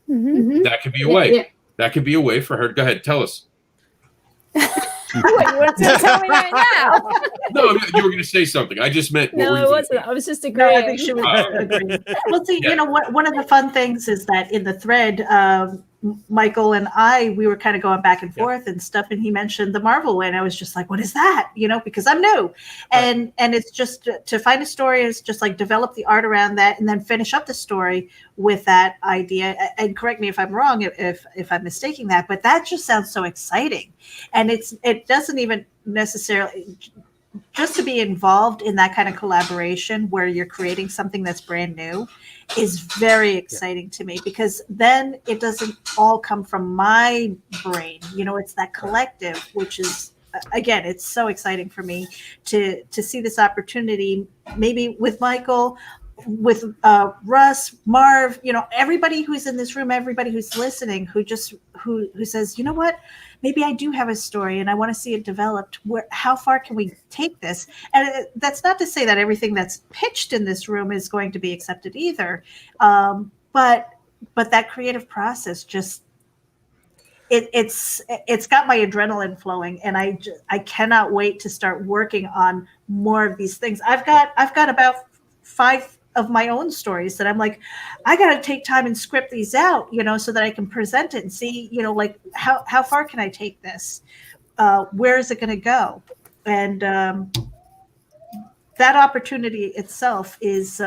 Mm-hmm. That could be a way. Yeah. That could be a way for her. Go ahead, tell us. What, you want to tell me right now? No, you were going to say something. I just meant. No, it wasn't. I was just agreeing. No, I think she was agreeing. Well, see, you know, one of the fun things is that in the thread, Michael and we were kind of going back and forth and stuff, and he mentioned the Marvel way, and I was just like, what is that? You know, because I'm new. And it's just to find a story is just like develop the art around that and then finish up the story with that idea. And correct me if I'm wrong, if I'm mistaking that, but that just sounds so exciting. And it doesn't even necessarily just to be involved in that kind of collaboration where you're creating something that's brand new is very exciting to me, because then it doesn't all come from my brain. You know, it's that collective, which is, again, it's so exciting for me to see this opportunity, maybe with Michael, with Russ, Marv, you know, everybody who's in this room, everybody who's listening, who says, you know what, maybe I do have a story and I want to see it developed. How far can we take this? And that's not to say that everything that's pitched in this room is going to be accepted either. But that creative process just, it's got my adrenaline flowing, and I cannot wait to start working on more of these things. I've got about 5 of my own stories that I'm like, I got to take time and script these out, you know, so that I can present it and see, you know, like how far can I take this? Where is it going to go? And that opportunity itself is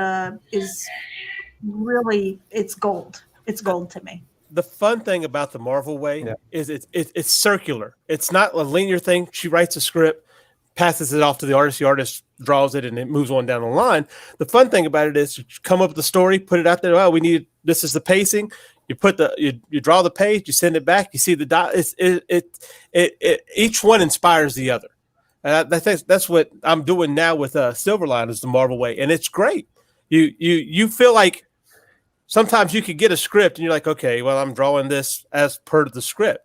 really, it's gold. It's gold to me. The fun thing about the Marvel way is it's circular. It's not a linear thing. She writes a script, passes it off to the artist draws it, and it moves on down the line. The fun thing about it is you come up with the story, put it out there. Oh, this is the pacing. You put you draw the page, you send it back, you see the dot. Each one inspires the other. And that's what I'm doing now with Silverline, is the Marvel way, and it's great. You feel like sometimes you could get a script and you're like, okay, well, I'm drawing this as per the script.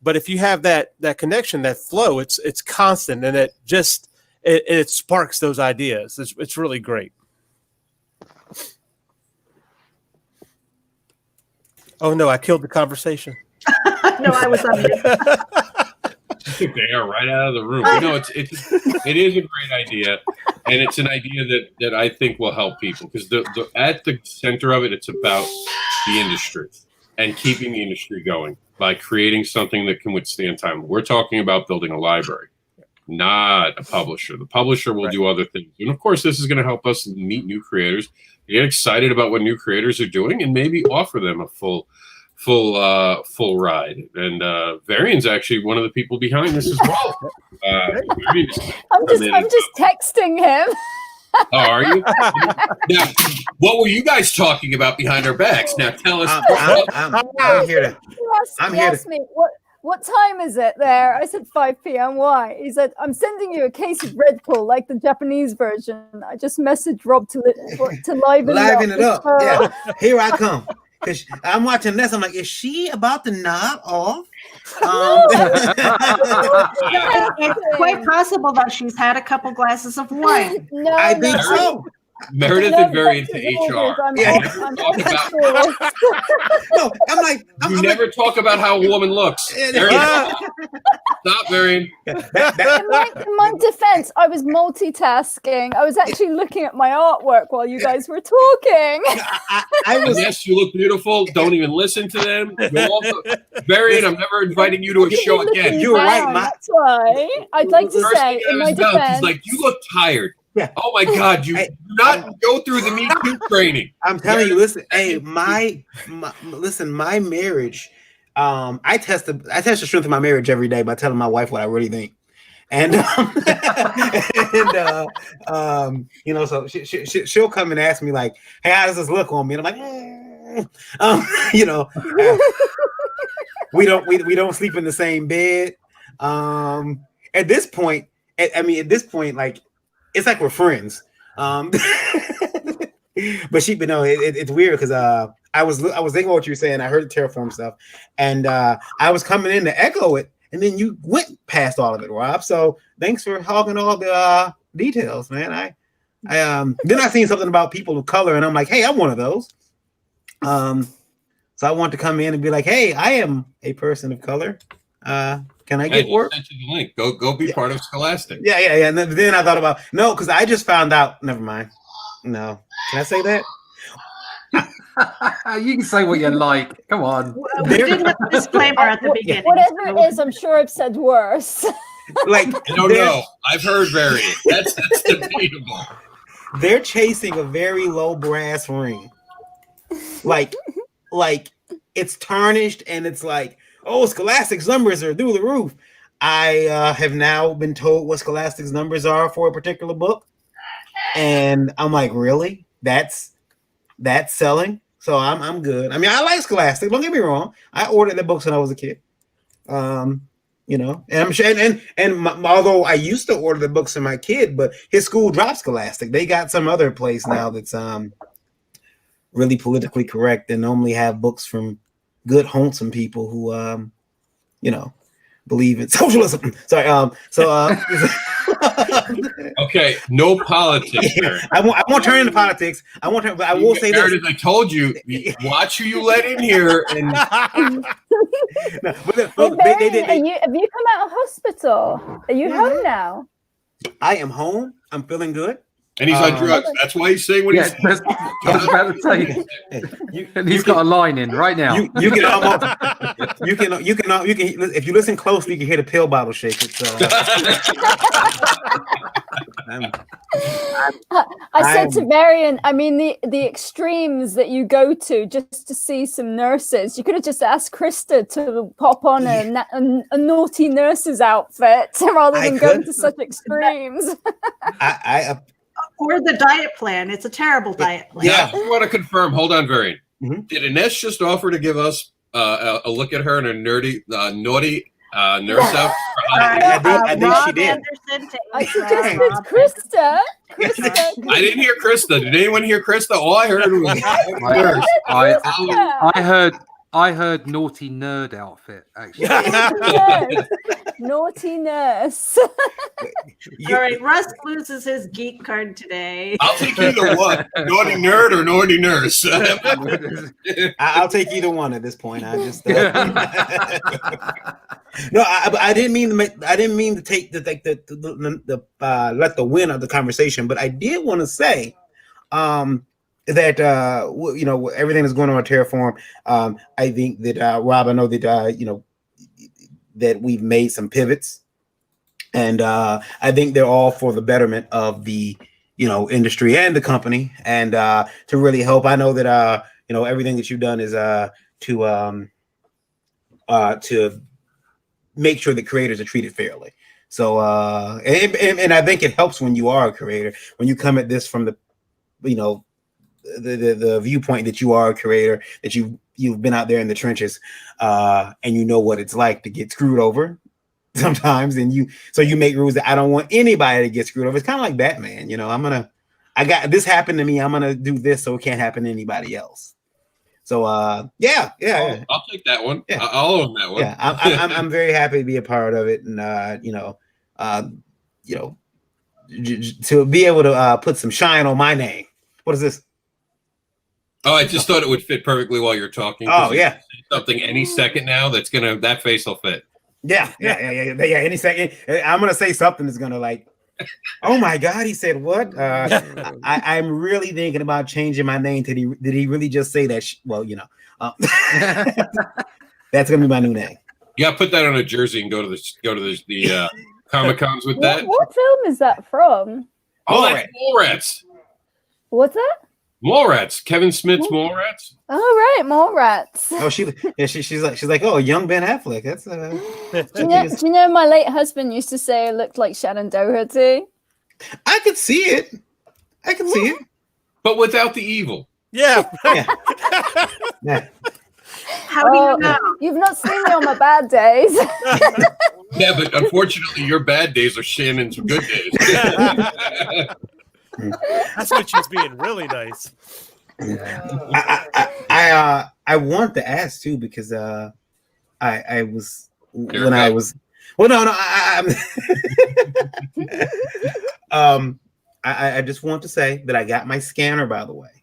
But if you have that connection, that flow, it's constant, and it sparks those ideas. It's really great. Oh no, I killed the conversation. No, I was on mute. They are right out of the room. You know, it is a great idea, and it's an idea that I think will help people, because at the center of it, it's about the industry and keeping the industry going by creating something that can withstand time. We're talking about building a library, not a publisher. The publisher will do other things. And of course, this is going to help us meet new creators, get excited about what new creators are doing, and maybe offer them a full ride. And Varian's actually one of the people behind this as well. I'm just texting him. Oh, are you? Now, what were you guys talking about behind our backs? Now tell us. I'm here to. He asked me, what time is it there? I said 5 p.m. Why? He said, I'm sending you a case of Red Bull, like the Japanese version. I just messaged Rob to liven it up. Yeah, here I come. Because I'm watching this, I'm like, is she about to nod off? It's quite possible that she's had a couple glasses of wine. I think so. Meredith is very into HR. No, I'm like, you never talk about how a woman looks. Stop, Marion. In my defense, I was multitasking. I was actually looking at my artwork while you guys were talking. Yes, you look beautiful. Don't even listen to them. Marion, I'm never inviting you to a show again. You're right, That's why I'd like to say, in my defense, he's like, you look tired. Yeah. Oh my God! You do not go through the Me Too training. I'm telling you, listen. Hey, my marriage. I test the strength of my marriage every day by telling my wife what I really think, and so she'll come and ask me like, "Hey, how does this look on me?" And I'm like, we don't sleep in the same bed. At this point, like. It's like we're friends, but it's weird because I was thinking what you were saying. I heard the terraform stuff, and I was coming in to echo it, and then you went past all of it, Rob. So thanks for hogging all the details, man. Then I seen something about people of color, and I'm like, hey, I'm one of those. So I want to come in and be like, hey, I am a person of color. Can I get work? Sent you the link. Go be part of Scholastic. Yeah. And then I thought about because I just found out. Never mind. No, can I say that? You can say what you like. Come on. We did have a disclaimer at the beginning. Whatever it is, I'm sure I've said worse. Like I don't know. I've heard variant. That's debatable. They're chasing a very low brass ring. Like it's tarnished and it's like. Oh, Scholastic's numbers are through the roof. I have now been told what Scholastic's numbers are for a particular book. And I'm like, really? That's selling? So I'm good. I mean, I like Scholastic. Don't get me wrong. I ordered the books when I was a kid. And I'm sure, although I used to order the books for my kid, but his school dropped Scholastic. They got some other place now that's really politically correct and normally have books from good, wholesome people who, believe in socialism. Sorry. Okay. No politics. I won't turn into politics. I will say this. I told you, watch who you let in here. And have you come out of hospital? Are you home now? I am home. I'm feeling good. And he's on drugs. That's why he's saying what he's saying. I was about to say. And he's got a line in right now. You can almost. You can. If you listen closely, you can hear the pill bottle shake. I said to Varian, I mean the extremes that you go to just to see some nurses. You could have just asked Krista to pop on a naughty nurse's outfit rather than going to such extremes. Or the diet plan. It's a terrible diet plan. Yeah, I want to confirm. Hold on, Varian. Mm-hmm. Did Enes just offer to give us a look at her in a naughty nurse outfit? I think she did. I suggested Krista. I didn't hear Krista. Did anyone hear Krista? All I heard was I heard naughty nerd outfit, actually. Naughty nurse. All right, Russ loses his geek card today. I'll take either one. Naughty nerd or naughty nurse. I'll take either one at this point. I just no, I didn't mean to take the let the win of the conversation, but I did want to say that everything that's going on with Terraform, I think that Rob, I know that that we've made some pivots, and I think they're all for the betterment of the industry and the company, and to really help. I know that everything that you've done is to make sure that creators are treated fairly. So and I think it helps when you are a creator, when you come at this from the, you know, the viewpoint that you are a creator, that you've been out there in the trenches, and you know what it's like to get screwed over sometimes, and you make rules that I don't want anybody to get screwed over. It's kind of like Batman, you know. I got this happened to me, I'm gonna do this so it can't happen to anybody else. So yeah. I'll take that one. Yeah. I'll own that one. Yeah, I'm very happy to be a part of it, and to be able to put some shine on my name. What is this? Oh, I just thought it would fit perfectly while you're talking. Oh yeah, something any second now that face will fit. Yeah. Any second, I'm gonna say something that's gonna like, oh my God, he said what? I'm really thinking about changing my name. Did he really just say that? Well, you know, that's gonna be my new name. You gotta put that on a jersey and go to the Comic Cons with that. What film is that from? Oh, that's Mallrats. What's that? Mallrats. Kevin Smith's Mallrats. Oh right, Mallrats. Oh, she's like, oh, young Ben Affleck. That's do you know my late husband used to say I looked like Shannon Doherty? I could see it. But without the evil. Yeah. Yeah. How do you know? You've not seen me on my bad days. Yeah, but unfortunately, your bad days are Shannon's good days. That's when she's being really nice. I want to ask too, because I was when I was I just want to say that I got my scanner, by the way.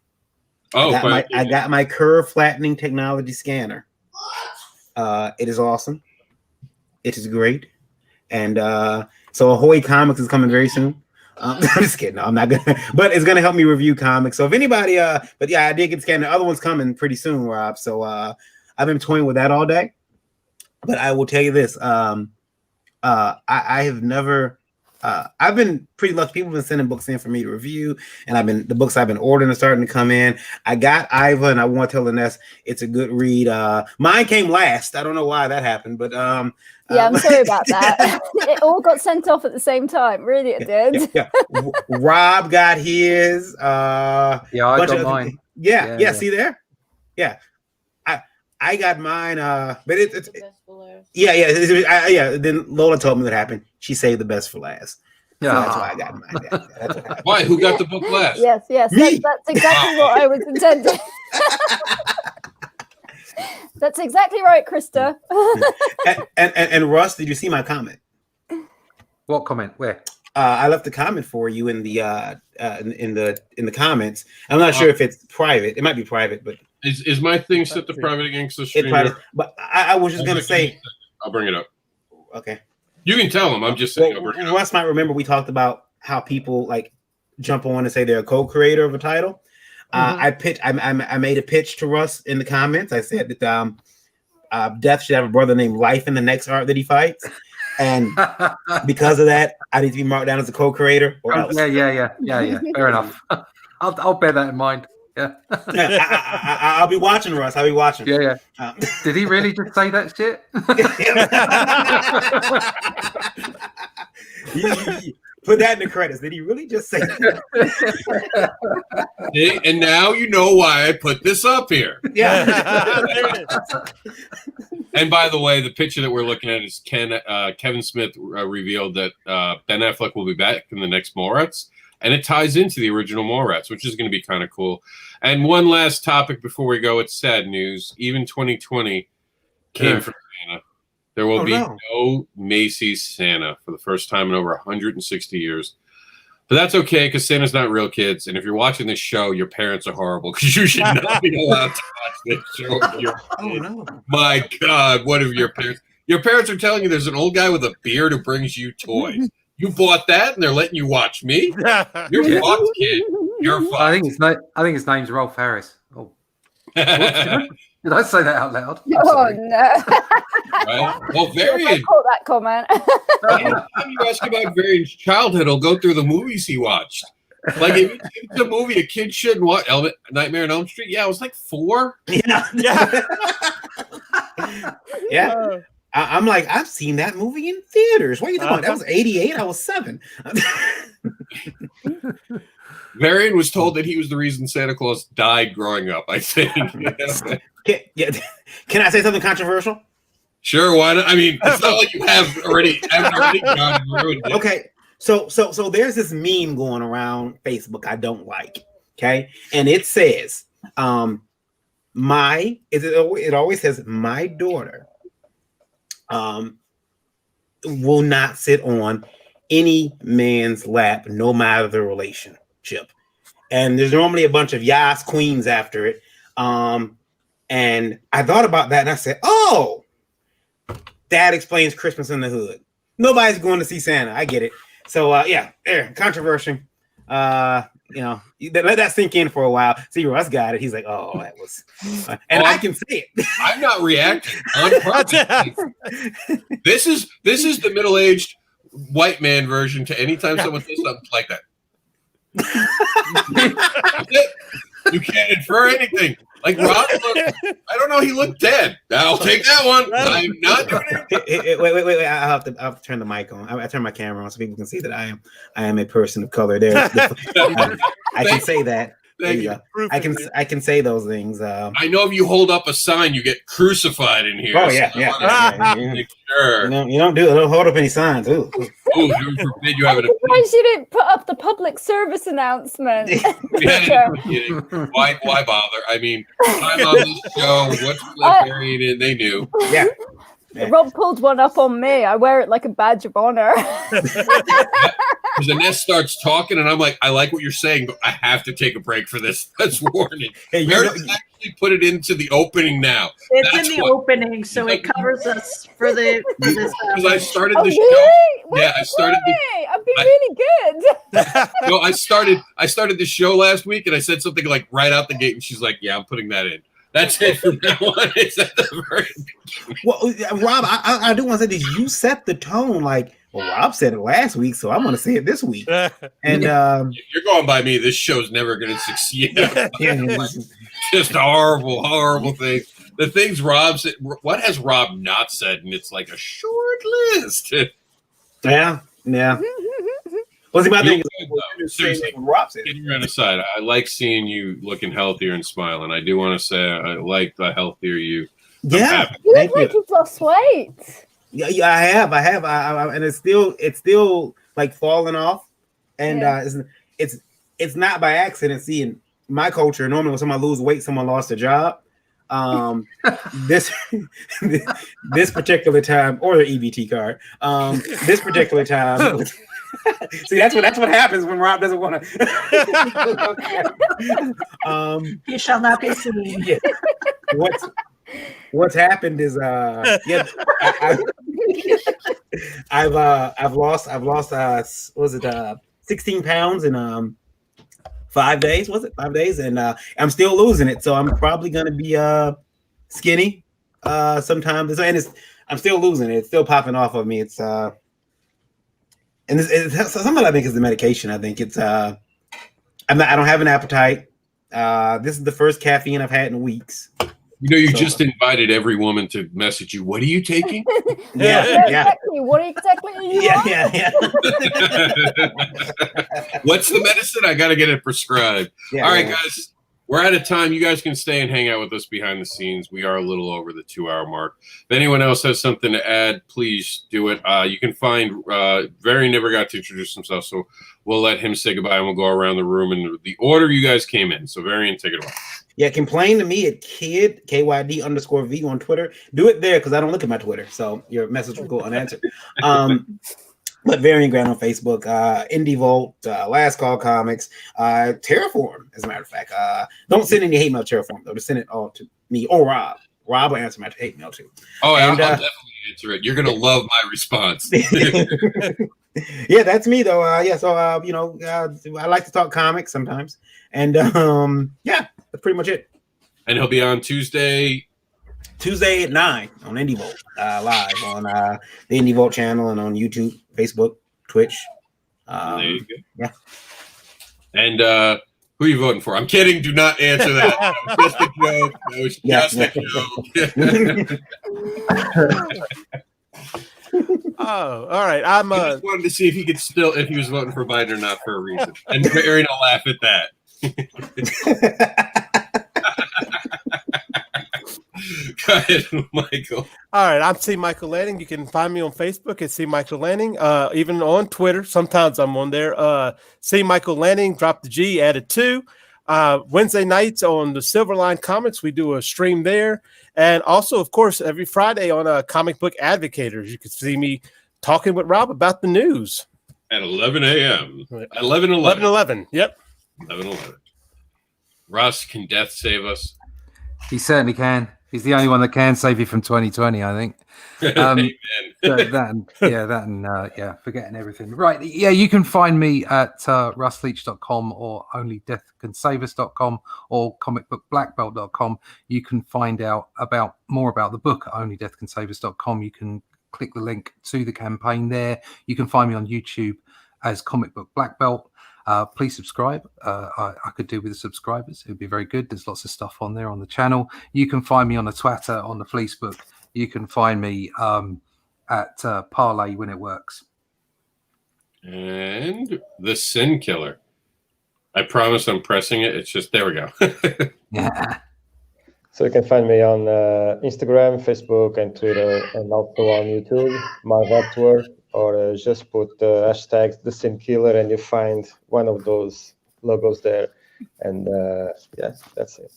Oh, I got my curve flattening technology scanner. It is awesome. It is great. And so Ahoy Comics is coming very soon. I'm just kidding. No, I'm not gonna, but it's gonna help me review comics. So if anybody, but yeah, I did get scanned. The other one's coming pretty soon, Rob. So I've been toying with that all day. But I will tell you this: I have never. I've been pretty lucky. People have been sending books in for me to review, and the books I've been ordering are starting to come in. I got Iva, and I want to tell Enes it's a good read. Mine came last. I don't know why that happened, but yeah, I'm sorry about that. It all got sent off at the same time. Really, it did. Yeah. Rob got his. Yeah, I got mine. Yeah. See there? Yeah, I got mine. But it's yeah. Then Lola told me what happened. She saved the best for last. Yeah, so that's why I got mine. That's what happened. Why? Who got the book last? Yes. That's exactly what I was intending. That's exactly right, Krista. and Russ, did you see my comment? What comment? Where? I left a comment for you in the comments. I'm not sure if it's private. It might be private, but is my thing set to private against the streamer? But I was just gonna say, I'll bring it up. Okay. You can tell them. I'm just saying. Well, Russ might remember we talked about how people like jump on and say they're a co-creator of a title. I made a pitch to Russ in the comments. I said that Death should have a brother named Life in the next art that he fights, and because of that, I need to be marked down as a co-creator. Or else. Yeah. Fair enough. I'll bear that in mind. Yeah. I'll be watching, Russ. I'll be watching. Yeah. Did he really just say that shit? Put that in the credits. Did he really just say that? And now you know why I put this up here. Yeah. And by the way, the picture that we're looking at is Kevin Smith revealed that Ben Affleck will be back in the next Mallrats, and it ties into the original Mallrats, which is going to be kind of cool. And one last topic before we go, it's sad news. Even 2020 came from Santa. There will be no Macy's Santa for the first time in over 160 years. But that's okay, because Santa's not real, kids. And if you're watching this show, your parents are horrible, because you should not be allowed to watch this show with your kids. My God, what if your parents... Your parents are telling you there's an old guy with a beard who brings you toys. You bought that, and they're letting you watch me? You're fucked, kid. You're fucked. I think his name's Rolf Harris. Oh. Did I say that out loud? Oh, no. Right? Well, Varian. I caught that comment. Anytime you ask about Varian's childhood, he'll go through the movies he watched. Like, if it's a movie a kid shouldn't watch, Nightmare on Elm Street, yeah, I was like 4. Yeah. I'm like, I've seen that movie in theaters. What are you talking about? That was 88. I was 7. Varian was told that he was the reason Santa Claus died growing up, I think. Can I say something controversial? Sure, why not? I mean, it's not like you haven't already gone and ruined it. Okay, so there's this meme going around Facebook I don't like. Okay, and it says, it always says my daughter will not sit on any man's lap, no matter the relationship. And there's normally a bunch of yas queens after it. And I thought about that and I said, oh, that explains Christmas in the Hood. Nobody's going to see Santa. I get it. So controversy. Let that sink in for a while. See, Russ got it. He's like, oh, that was, I can say it. I'm not reacting on purpose. This is the middle-aged white man version to anytime someone says something like that. You can't infer anything. Like Rob, I don't know. He looked dead. I'll take that one. I'm not doing it. Wait. I have to turn the mic on. I turn my camera on so people can see that I am a person of color. There, I can say that. There you go. I can say those things. I know if you hold up a sign, you get crucified in here. Oh yeah. Make sure. You don't hold up any signs. Ooh. Oh, heaven forbid you have it. Why you didn't put up the public service announcement? Why bother? I mean, I'm on this show. What's Varian in? They knew. Yeah. Rob pulled one up on me. I wear it like a badge of honor. Because Enes starts talking, and I'm like, I like what you're saying, but I have to take a break for this. That's warning. Hey, Meredith actually put it into the opening now. It's in the opening, so it covers us for this. Because I started the show. Really? Yeah, I started. I'd be really good. No, I started the show last week, and I said something like right out the gate, and she's like, "Yeah, I'm putting that in." That's it from now on. It's at the very beginning. Well, Rob, I do want to say this. You set the tone. Like, well, Rob said it last week, so I'm going to say it this week. And if you're going by me, this show's never going to succeed. Just a horrible thing. The things Rob said. What has Rob not said? And it's like a short list. Yeah. What's about the Rob said? Getting around aside, I like seeing you looking healthier and smiling. I do want to say I like the healthier you. Yeah, you look like you've lost weight. Yeah, I have, and it's still like falling off, and it's not by accident. See, in my culture, normally when someone lose weight, someone lost a job. This particular time, or their EBT card. This particular time. See, that's what happens when Rob doesn't want to. You shall not be seen. Yeah. What's happened is I've lost 16 pounds in 5 days. Was it 5 days? And I'm still losing it, so I'm probably gonna be skinny sometime. And I'm still losing it. It's still popping off of me. It's and it's something I think is the medication. I think it's I don't have an appetite. This is the first caffeine I've had in weeks. You just invited every woman to message you. What are you taking? Yeah. Exactly. What exactly are you on? Yeah. What's the medicine? I got to get it prescribed. Yeah, all right, guys. We're out of time. You guys can stay and hang out with us behind the scenes. We are a little over the 2-hour mark. If anyone else has something to add, please do it. You can find Varian never got to introduce himself, so we'll let him say goodbye and we'll go around the room in the order you guys came in. So Varian, take it away. Yeah, complain to me at KYD_V on Twitter. Do it there because I don't look at my Twitter, so your message will go unanswered. But Varian Grant on Facebook, Indie Volt, Last Call Comics, Terraform, as a matter of fact. Don't send any hate mail to Terraform, though. Just send it all to me or Rob. Rob will answer my hate mail, too. Oh, and, I'll definitely answer it. You're going to love my response. Yeah, that's me, though. So, I like to talk comics sometimes. And, that's pretty much it. And he'll be on Tuesday at 9 on Indie Volt, live on the Indie Volt channel and on YouTube, Facebook, Twitch. There you go. Yeah. And Who are you voting for? I'm kidding. Do not answer that. That was just a joke. That was just a joke. Oh, all right. I just wanted to see if he was voting for Biden or not for a reason. And Aaron will laugh at that. Go ahead, Michael. All right, I'm C. Michael Lanning. You can find me on Facebook at C. Michael Lanning. Even on Twitter, sometimes I'm on there. C. Michael Lanning, drop the G, add a 2. Wednesday nights on the Silverline Comics, we do a stream there. And also, of course, every Friday on Comic Book Advocators, you can see me talking with Rob about the news. At 11 a.m. 11. Yep. 11:11. Russ, can death save us? He certainly can. He's the only one that can save you from 2020, I think. Forgetting everything. Right. Yeah, you can find me at russleach.com or onlydeathcansavus.com or comicbookblackbelt.com. You can find out more about the book at onlydeathcansavus.com. You can click the link to the campaign there. You can find me on YouTube as Comic Book Black Belt. Please subscribe. I could do with the subscribers. It would be very good. There's lots of stuff on there on the channel. You can find me on the Twitter, on the Fleecebook. You can find me at Parlay when it works. And the Sin Killer. I promise I'm pressing it. It's just, there we go. Yeah. So you can find me on Instagram, Facebook, and Twitter, and also on YouTube, Marv Artwork. Or just put the hashtag The Sin Killer and you find one of those logos there. And that's it.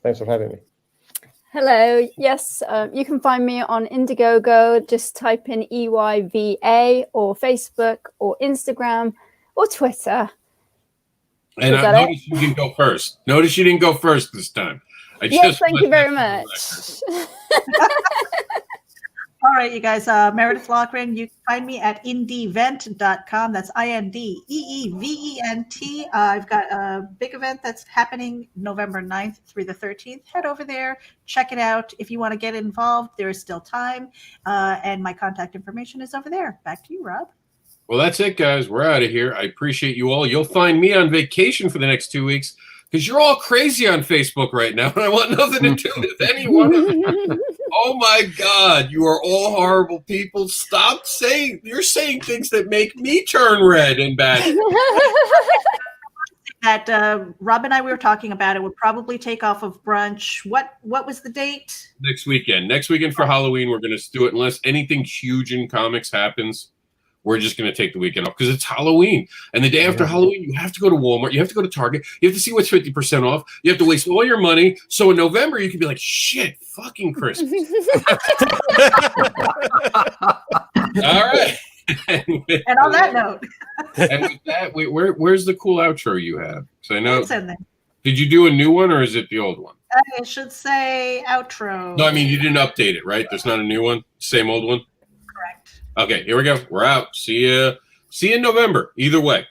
Thanks for having me. Hello. Yes, you can find me on Indiegogo. Just type in EYVA or Facebook or Instagram or Twitter. And I noticed you didn't go first. Notice you didn't go first this time. Yes, thank you very much. All right, you guys, Meredith Loughran, you can find me at indeevent.com. That's INDEEVENT. I've got a big event that's happening November 9th through the 13th. Head over there, check it out. If you want to get involved, there is still time. And my contact information is over there. Back to you, Rob. Well, that's it, guys. We're out of here. I appreciate you all. You'll find me on vacation for the next 2 weeks because you're all crazy on Facebook right now, and I want nothing to do with anyone. Oh my God, you are all horrible people. Stop saying, you're saying things that make me turn red and bad. That Rob and I, we were talking about it, would probably take off of brunch. What was the date? Next weekend. Next weekend for Halloween, we're going to do it unless anything huge in comics happens. We're just going to take the weekend off because it's Halloween. And the day after Halloween, you have to go to Walmart. You have to go to Target. You have to see what's 50% off. You have to waste all your money. So in November, you can be like, shit, fucking Christmas. All right. And on that note. And with that, where's the cool outro you have? So I know. It's in there. Did you do a new one or is it the old one? It should say outro. No, I mean, you didn't update it, right? There's not a new one? Same old one? Correct. Okay, here we go. We're out. See you in November. Either way.